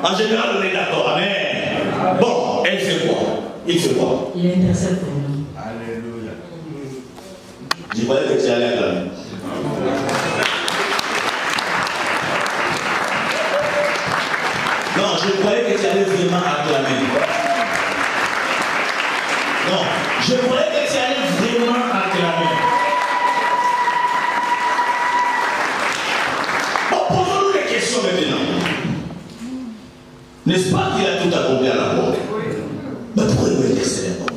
en général, on est d'accord. Amen. Bon, elle fait quoi? Il fait quoi? Il intercède pour nous. Alléluia. Je croyais que tu allais acclamer. Non, je croyais que tu allais vraiment acclamer. Non, je croyais que tu allais vraiment acclamer. Bon, posons-nous des questions maintenant. N'est-ce pas qu'il a tout accompli à la croix? Mais pourquoi il veut intercéder encore?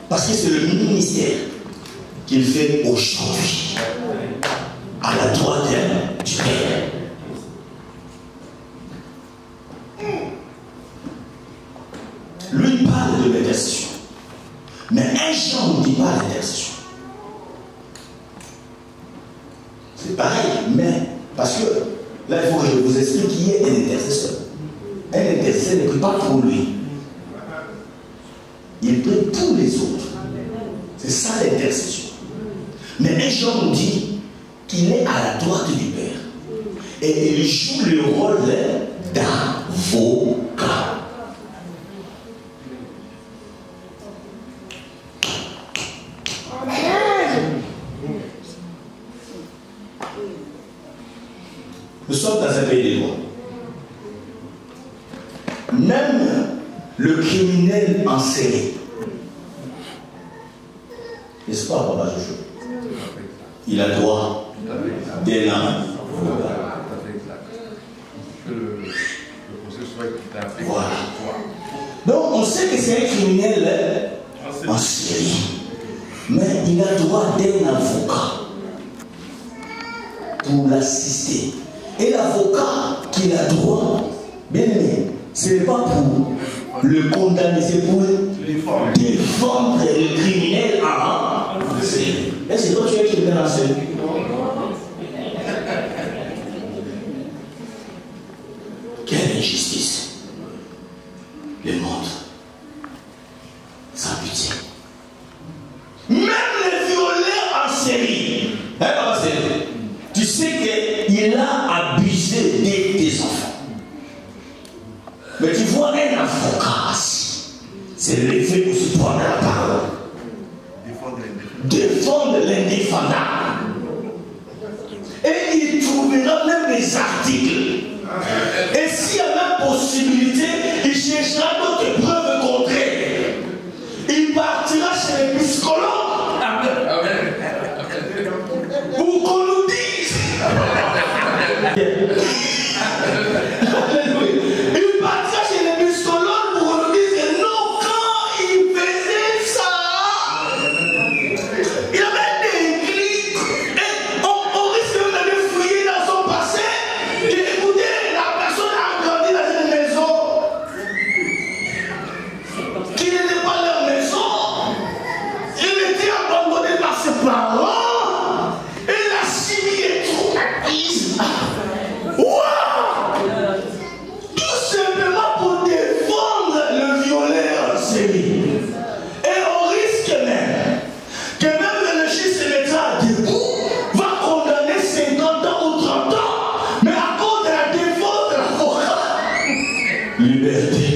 Parce que c'est le ministère qu'il fait aujourd'hui à la droite du Père. Lui parle de l'intercession. Mais un Jean ne dit pas l'intercession. C'est pareil, mais parce que là, il faut que je vous explique qui est un intercesseur. Un intercesseur ne prie pas pour lui. Il prie pour les autres. C'est ça l'intercession. Mais un Jean nous dit qu'il est à la droite du Père. Et il joue le rôle d'avocat. Nous sommes dans un pays des lois. Même le criminel en série, n'est-ce pas, Papa Jojo? Il a droit d'un avocat. Voilà. Donc on sait que c'est un criminel en série, mais il a droit d'un avocat pour l'assister. Et l'avocat qu'il a droit, bien aimé, ce n'est pas pour le condamner, c'est pour défendre le criminel en série. Est-ce que toi tu es criminel en série? Quelle injustice! Le monde, sans pitié. Même les violeurs en série, tu sais qu'il a abusé de tes enfants. Mais tu vois un avocat assis, c'est l'effet pour se prendre la parole. Défendre l'indéfendable. Et il trouvera même les articles. Et s'il y a même possibilité, il cherchera d'autres preuves contraires. Il partira chez les psychologues pour qu'on nous dise. Il partira chez les psychologues pour qu'on nous dise que non, quand il faisait ça, il avait des clics. Et on risque même d'aller fouiller dans son passé. Et écoutez, la personne a grandi dans une maison qui n'était pas leur maison. Il était abandonné par ses parents. Et la chimie est trop acquise. Wow! Tout simplement pour défendre le violeur en série. Et on risque même que même le juge se mettra debout, va condamner 50 ans ou 30 ans, mais à cause de la défense de l'avocat. Liberté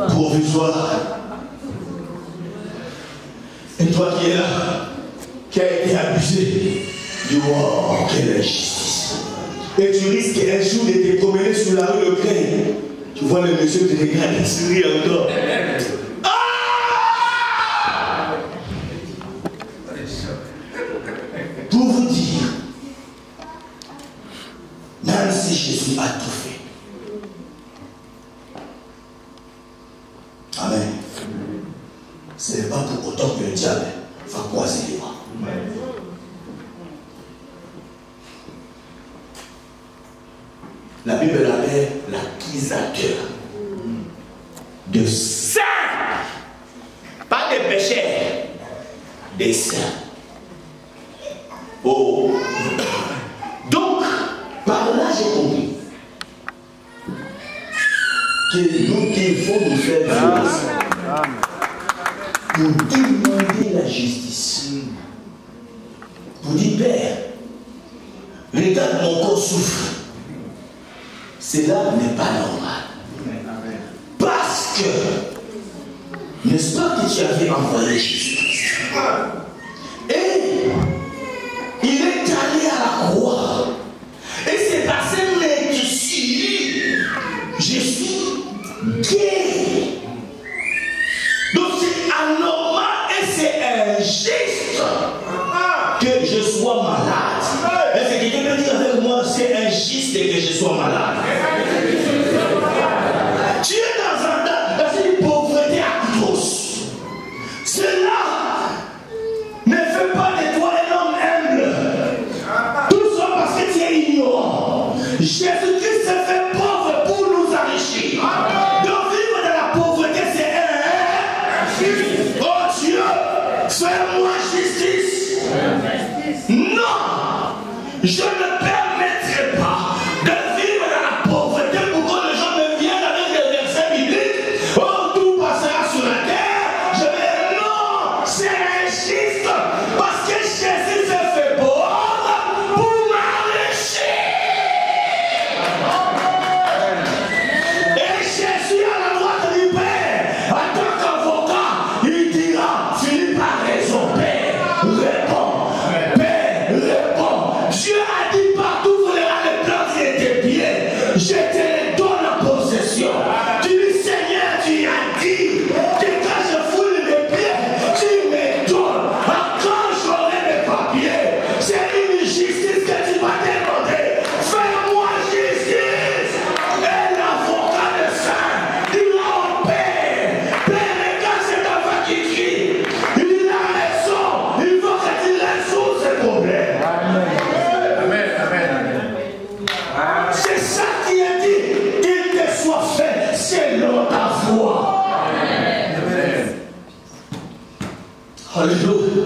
provisoire. Et toi qui es là, qui a été abusé, dis wow, quelle injustice. Et tu risques un jour de te promener sur la rue de Crène. Tu vois le monsieur qui te regarde et sourit encore. Ah! Pour vous dire, même si Jésus a tout fait. Amen. Ce n'est pas pour autant que le diable va croiser les bras. La Bible l'appelle l'accusateur de saints, pas des pécheurs, des saints. Oh, donc par là j'ai compris que nous devons nous faire violence. pour demander la justice. Pour dire, Père, regarde mon corps souffre. Cela n'est pas normal. Parce que, n'est-ce pas que tu avais envoyé Jésus? Et il est allé à la croix. Et c'est passé, mais je suis gay. Donc c'est anormal et c'est injuste que je sois malade. Est-ce que quelqu'un peut dire avec moi, c'est injuste que je sois malade? Tu es dans une pauvreté atroce. Cela ne fait pas de toi un homme humble. Tout ça parce que tu es ignorant. Jésus-Christ s'est fait pauvre pour nous enrichir. Donc vivre dans la pauvreté, c'est un. Oh Dieu, fais-moi justice. Non, je ne permettrai pas de vivre dans la pauvreté pour que les gens me viennent avec des versets bibliques. Oh, tout passera sur la terre. Je vais non, c'est injuste parce que Jésus s'est fait pauvre pour m'enrichir. Et Jésus à la droite du Père, en tant qu'avocat, il dira, Philippe a raison, Père, réponds. Père, réponds. Dieu a dit partout, vous verrez les plantes et tes pieds. Je te les donne en possession. Tu dis, Seigneur, tu as dit que quand je foule mes pieds, tu me donnes. Quand j'aurai mes papiers, c'est une justice que tu vas demander. Fais-moi justice. Et l'avocat de saint dira au Père, Père, regarde cet enfant qui crie. Il a raison. Il faut que tu résous ce problème. C'est ça qui est dit. Qu'il te soit fait selon ta foi. Alléluia.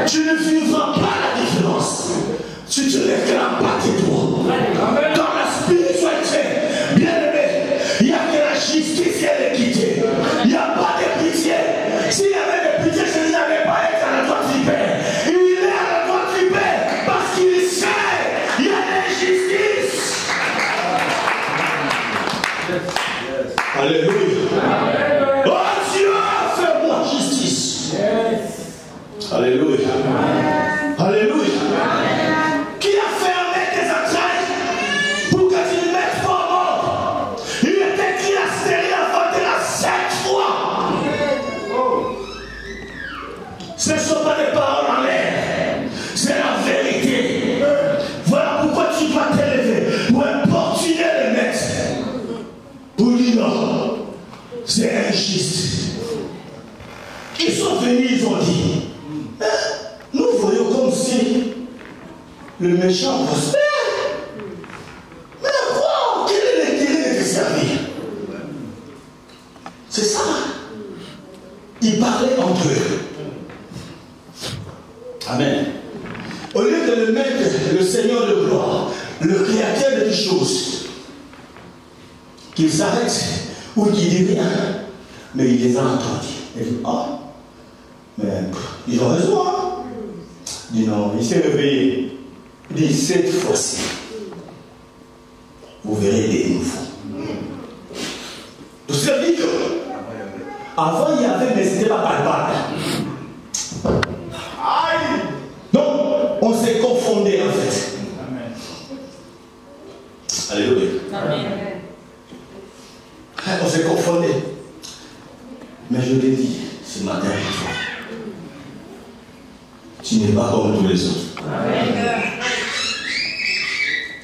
Tu ne vivras pas la différence si tu ne réclames pas tes droits. Dans la spiritualité, bien aimé, il n'y a que la justice et l'équité. Il n'y a pas de pitié. S'il y avait de pitié, je n'avais pas été à la droite du Père. Il est à la droite du Père parce qu'il sait il y a l'injustice. Alléluia. Oh Dieu, fais-moi justice. Alléluia. Alléluia. Qui a fermé tes entrailles pour que tu ne mettes pas mort? Il est écrit la série avant de la 7 fois. Ce ne sont pas des paroles en l'air. C'est la vérité. Voilà pourquoi tu dois t'élever pour importuner le maître. Pour dire non, c'est injuste. Ils sont venus, ils ont dit, nous voyons comme si le méchant prospère. Mais quoi? Quel est l'intérêt de te servir? C'est ça. Ils parlaient entre eux. Amen. Au lieu de le mettre, le Seigneur de gloire, le créateur de toutes choses, qu'il s'arrête ou qu'il dit rien, mais il les a entendus. Il dit, ah, mais ils ont raison. Hein? Il dit non, il s'est réveillé. Il dit, cette fois-ci, vous verrez des nouveaux. Donc ça veut dire que avant il y avait, mais ce n'était pas palpable. Donc on s'est confondé en fait. Alléluia. Amen. On s'est confondé. Mais je l'ai dit ce matin, tu n'es pas comme tous les autres. Amen.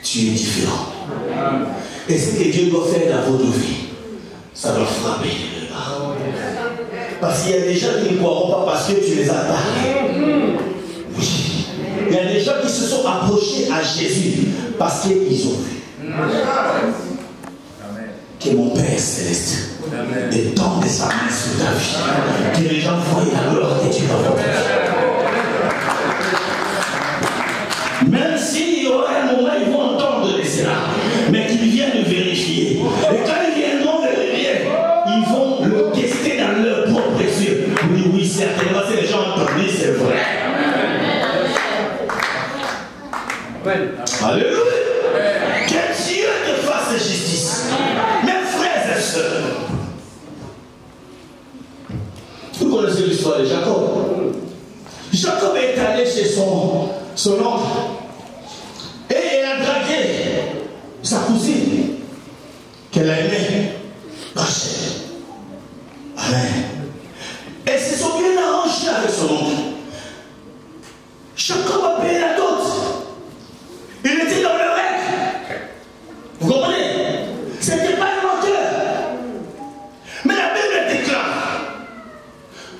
Tu es différent. Amen. Et ce que Dieu doit faire dans votre vie, ça doit frapper le bas. Parce qu'il y a des gens qui ne croiront pas parce que tu les attaques. Oui. Il y a des gens qui se sont approchés à Jésus parce qu'ils ont vu. Amen. Que mon Père Céleste étende sa main sur ta vie. Que les gens voient la gloire que tu vas voir. Même s'il y aura un moment, ils vont entendre cela, mais qu'ils viennent vérifier. Et quand ils viendront vérifier, ils vont le tester dans leur propre yeux. Oui, oui, certainement, si les gens ont entendu, c'est vrai. Alléluia. Que Dieu te fasse justice. Mes frères et sœurs, vous connaissez l'histoire de Jacob. Jacob est allé chez son oncle et il a dragué sa cousine qu'elle a aimée, Rachel. Amen. Et se sont bien arrangés avec son oncle. Jacob a payé la dot. Il était dans le règle. Vous comprenez? C'était pas un menteur. Mais la Bible déclare,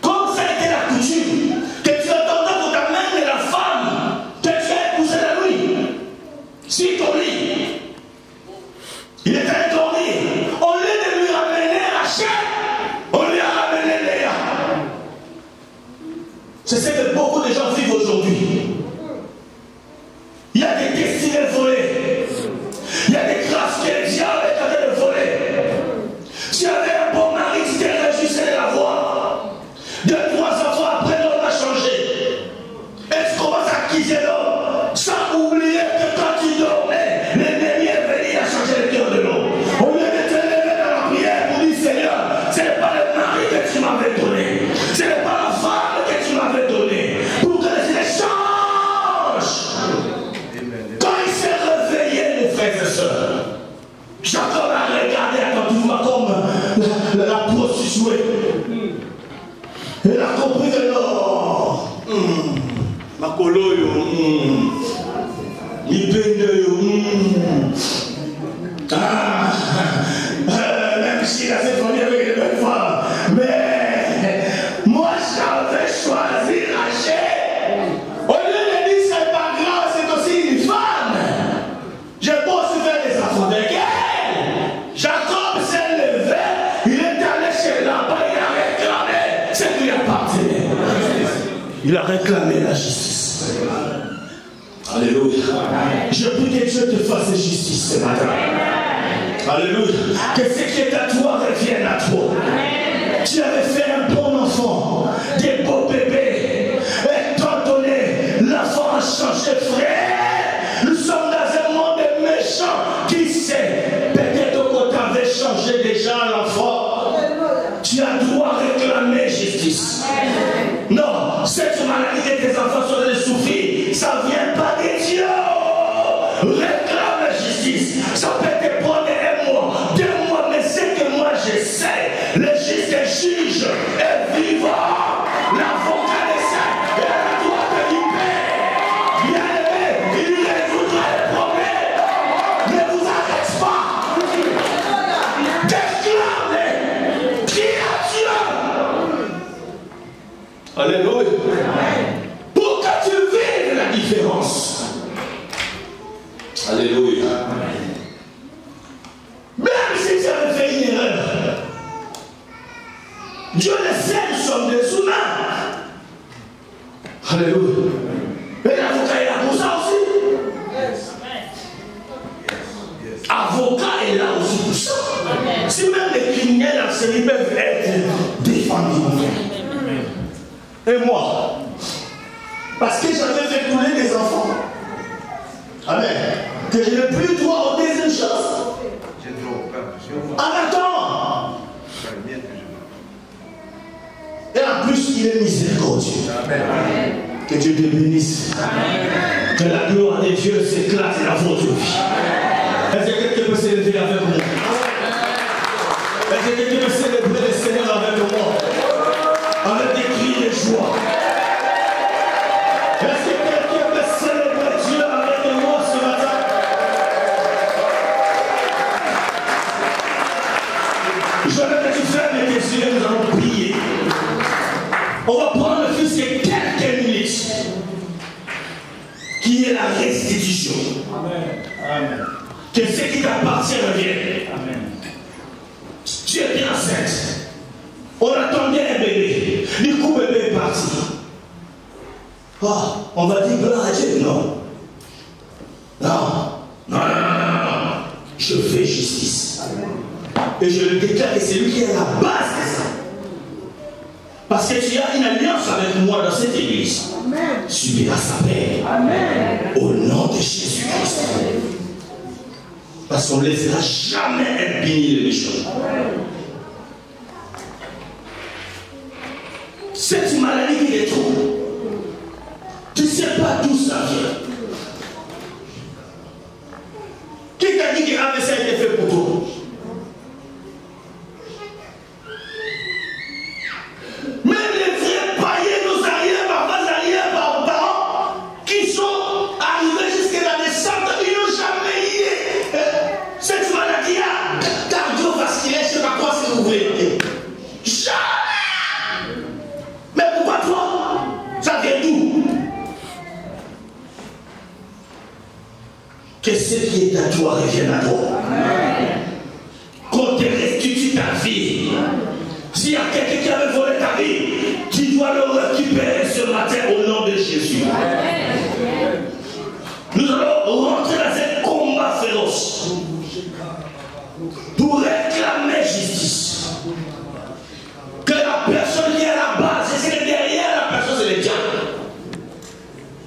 comme ça a été la coutume, que tu attendais pour t'amener la femme que tu as épousée la nuit sur ton lit. Il est allé dormir. Au lieu de lui ramener Rachel, on lui a ramené Léa. C'est ce que beaucoup de gens vivent aujourd'hui. Il y a des destinées volées. Il y a des grâces que le diable est en train de voler. Si tu avais un bon mari, tu t'es réjouissé de l'avoir. 2, 3 enfants après, l'homme a changé. Et tu commences à quitter l'homme sans oublier que quand tu dormais, l'ennemi est venu à changer le cœur de l'homme. Au lieu de te lever dans la prière pour dire Seigneur, ce n'est pas le mari que tu m'avais donné. Ce n'est pas la femme que tu m'avais donné. Pour que les change. Quand il s'est réveillé, mes frères et sœurs, Jacob a regardé attentivement comme la prostituée. Il a compris que non. Ma colo, il peine, même s'il a fait famille avec les belles femmes. Mais moi, j'avais choisi Rachel. Au lieu de dire c'est pas grave, c'est aussi une femme. J'ai beau aussi faire des enfants de guerre. Jacob s'est levé, il est allé chez Laban, il a réclamé ce qui lui appartenait. Il a réclamé la justice. Alléluia. Je prie que Dieu te fasse justice ce matin. Alléluia. Que ce qui est à toi revienne à toi. Tu avais fait un bon enfant, des beaux bébés. Étant donné, l'enfant a changé, frère. Nous sommes dans un monde méchant. Qui sait? Peut-être que tu avais changé déjà l'enfant. Tu as droit à réclamer justice. Non, cette maladie que tes enfants sont de souffrir, ça ne vient pas de Dieu. Réclame la justice. Ça peut te prendre 1 mois, 2 mois, mais c'est que moi je sais. Le juste juge est vivant. L'avocat le sait. Et elle a droit de libérer. Bien aimé, il résoudra les problèmes. Ne vous arrête pas. Déclare-les. Crie à Dieu. Alléluia. Pour que tu vives la différence. Alléluia. Même si tu avais fait une erreur, Dieu le sait, nous sommes des humains. Alléluia. Mais l'avocat est là pour ça aussi. Avocat est là aussi pour ça. Si même les criminels en série peuvent être défendus. Et moi, parce que j'avais fait couler des enfants. Amen. Que je n'ai plus droit aux deuxième chance. En attendant. Et en plus, il est miséricordieux. Que Dieu te bénisse. Que la gloire de Dieu s'éclate dans votre vie. Est-ce que quelqu'un peut s'élever avec moi? Est-ce que quelqu'un peut célébrer le Seigneur avec moi? Avec des cris de joie. Est-ce que quelqu'un peut célébrer Dieu avec moi ce matin? Je veux que tu fermes tes yeux, nous allons prier. On va prendre le fils de quelques minutes, qui est la restitution. Amen. Amen. Que ce qui t'appartient revienne. Amen. Tu es bien enceinte. On attendait un bébé. Du coup, le bébé est parti. Oh, on va dire gloire à Dieu. Non. Non. Non, non, non, non, non. Je fais justice. Et je le déclare que c'est lui qui est à la base de ça. Parce que tu as une alliance avec moi dans cette église. Amen. Subiras sa paix. Amen. Au nom de Jésus-Christ. Parce qu'on ne laissera jamais impuni le méchant. Cette maladie qui les trouve, tu ne sais pas d'où ça vient. Qui t'a dit que AVC a été fait pour toi? Même les vrais païens, nos arrière-parents, qui sont arrivés jusqu'à la naissance, ils n'ont jamais eu cette maladie-là cardiovasculaire, je ne sais pas quoi si vous voulez. Jamais! Mais pourquoi toi? Ça vient d'où? Que ce qui est à toi revienne à toi. Qu'on te restitue ta vie. S'il y a quelqu'un qui avait volé ta vie, tu dois le récupérer ce matin au nom de Jésus. Nous allons rentrer dans un combat féroce pour réclamer justice. Que la personne qui est à la base, et c'est derrière la personne, c'est le diable,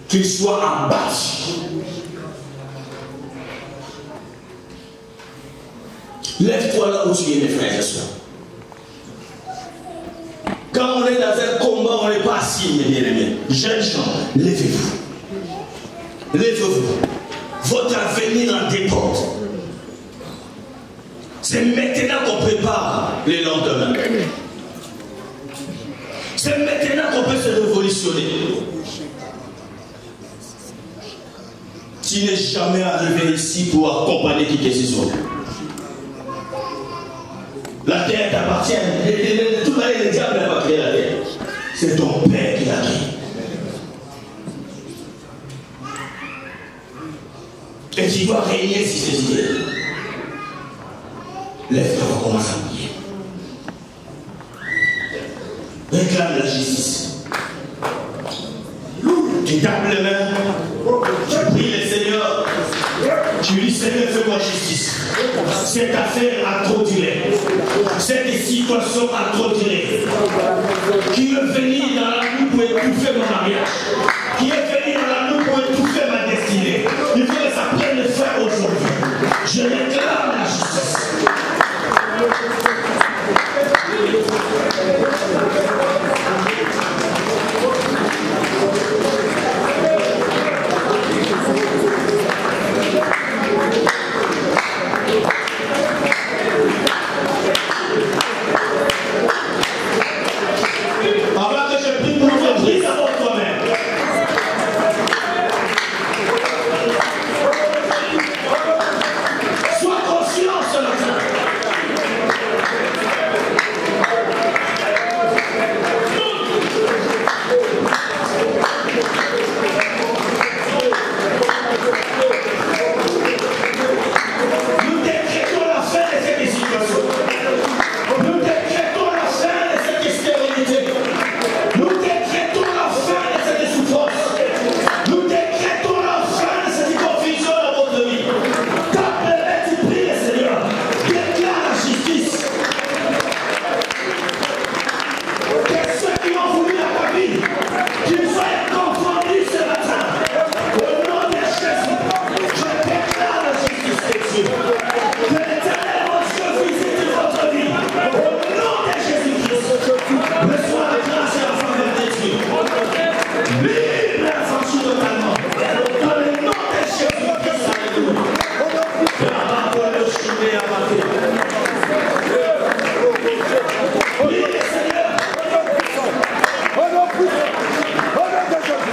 qu'il soit abattu. Lève-toi là où tu es, mes frères et sœurs. Quand on est dans un combat, on n'est pas assis, mes bien-aimés. Jeunes gens, levez-vous. Levez-vous. Votre avenir en dépend. C'est maintenant qu'on prépare les lendemains. C'est maintenant qu'on peut se révolutionner. Tu n'es jamais arrivé ici pour accompagner qui que ce soit. La terre t'appartient. De toute manière, le diable n'a pas créé la terre. C'est ton Père qui l'a créé. Et tu dois régner sur ces idées. Lève-toi, on commence à prier. Réclame la justice. Tu tapes les mains. Tu pries le Seigneur. Tu dis, Seigneur, fais-moi justice. Cette affaire a trop duré. Cette situation a trop duré. Qui veut venir dans la nuit pour étouffer mon mariage? Qui est venu dans la nuit pour étouffer ma destinée? Il faut que ça prenne fin aujourd'hui. Je réclame la justice. Avant que je prie pour toi, prie d'abord toi-même. Sois conscient ce matin. Nous décrétons la fin de cette situation. Nous décrétons la fin de cette stérilité. Nous décrétons la fin de cette souffrance. Nous décrétons la fin de cette confusion dans votre vie. Tape les mains, tu pries le Seigneur. Déclare la justice. Que ceux qui ont voulu la ta vie, qu'ils soient confondus ce matin. Au nom de Jésus, je déclare la justice de Dieu. Que l'Éternel, mon Dieu, visite votre vie. Au nom de Jésus-Christ, reçois la grâce et la faveur de Dieu. Libre la affranchie totalement. Dans le nom de Jésus-Christ, alléluia. Prie le Seigneur.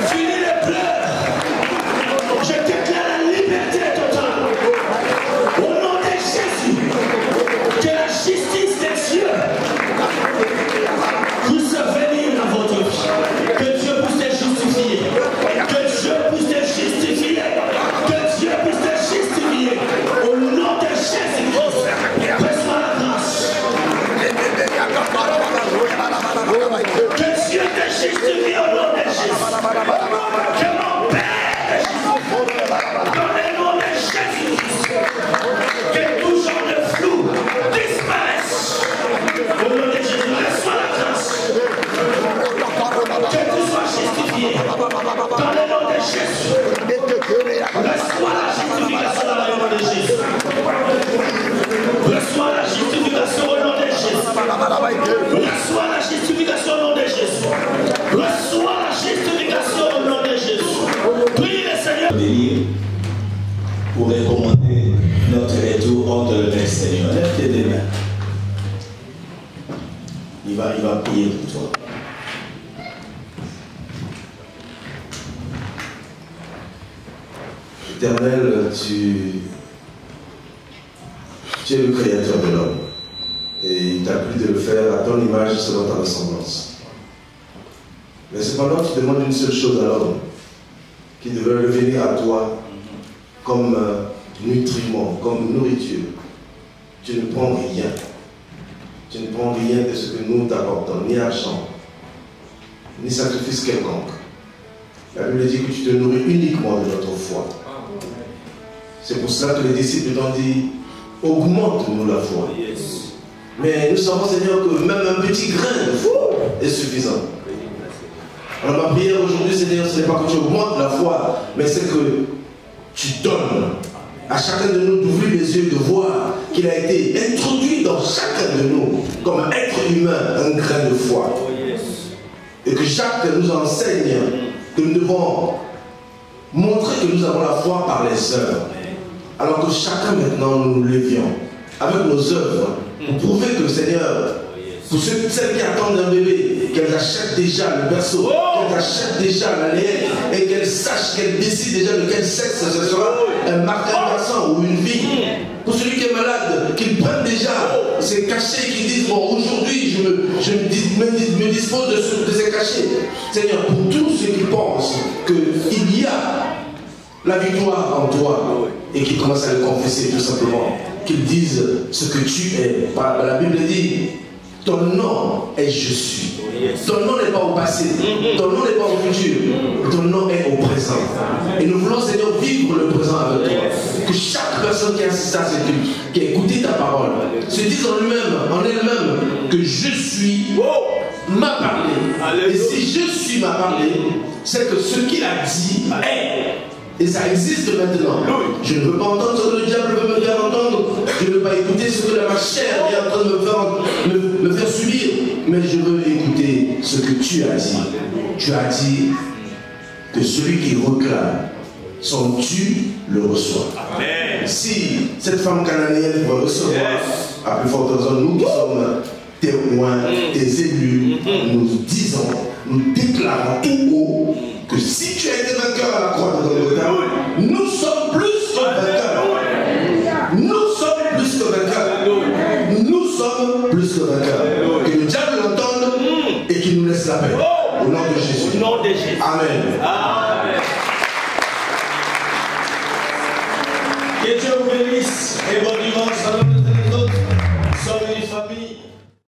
Finis les pleurs. Je déclare la liberté totale. Au nom de Jésus, que la justice des cieux puisse venir dans votre vie. Que Dieu puisse te justifier. Que Dieu Dans le nom de Jésus. Reçois la justification dans le nom de Jésus. Reçois la justification au nom de Jésus. Reçois la justification au nom de Jésus. Reçois la justification au nom de Jésus. Prie le Seigneur. Pour recommander notre retour entre le Père Seigneur. Lève tes deux mains. Il va prier pour toi. Éternel, tu es le créateur de l'homme. Et il t'a plu de le faire à ton image selon ta ressemblance. Mais cependant, tu demandes une seule chose à l'homme, qui devrait revenir à toi comme nutriment, comme nourriture. Tu ne prends rien. Tu ne prends rien de ce que nous t'apportons, ni argent, ni sacrifice quelconque. La Bible dit que tu te nourris uniquement de notre foi. C'est pour cela que les disciples t'ont dit, augmente-nous la foi. Mais nous savons, Seigneur, que même un petit grain de foi est suffisant. Alors ma prière aujourd'hui, Seigneur, ce n'est pas que tu augmentes la foi, mais c'est que tu donnes à chacun de nous d'ouvrir les yeux, de voir qu'il a été introduit dans chacun de nous, comme un être humain, un grain de foi. Et que Jacques nous enseigne que nous devons montrer que nous avons la foi par les œuvres. Alors que chacun maintenant nous levions avec nos œuvres pour prouver que le Seigneur, pour celles qui attendent un bébé, qu'elles achètent déjà le berceau, qu'elles achètent déjà la layette et qu'elles sachent, qu'elles décident déjà de quel sexe ce sera, un garçon ou une fille. Pour celui qui est malade, qu'il prenne déjà ces cachets, qu'ils disent, bon, aujourd'hui je me dispose de ces cachets. Seigneur, pour tous ceux qui pensent qu'il y a la victoire en toi et qui commencent à le confesser tout simplement, qu'ils disent ce que tu es. La Bible dit, ton nom est je suis. Ton nom n'est pas au passé, ton nom n'est pas au futur, ton nom est au présent. Et nous voulons, Seigneur, vivre le présent avec toi. Que chaque personne qui assiste à ce culte, qui a écouté ta parole, se dise en lui-même, en elle-même, que je suis m'a parlé. Et si je suis m'a parlé, c'est que ce qu'il a dit est. Et ça existe maintenant. Je ne veux pas entendre ce que le diable veut me faire entendre. Je ne veux pas écouter ce que ma chair est en train de me faire subir. Mais je veux écouter ce que tu as dit. Tu as dit que celui qui réclame son dû le reçoit. Amen. Si cette femme cananéenne va recevoir, à plus forte raison, nous qui sommes témoins, des élus, nous disons, nous déclarons tout haut que si tu as été vainqueur à la croix de Golgotha, nous sommes plus que vainqueurs. Nous sommes plus que vainqueurs. Nous sommes plus que vainqueurs. Que le diable l'entende et qu'il nous laisse la paix. Au nom de Jésus. Au nom de Jésus. Amen. Amen. Que Dieu vous bénisse et bon dimanche à nous autres. Nous sommes une famille.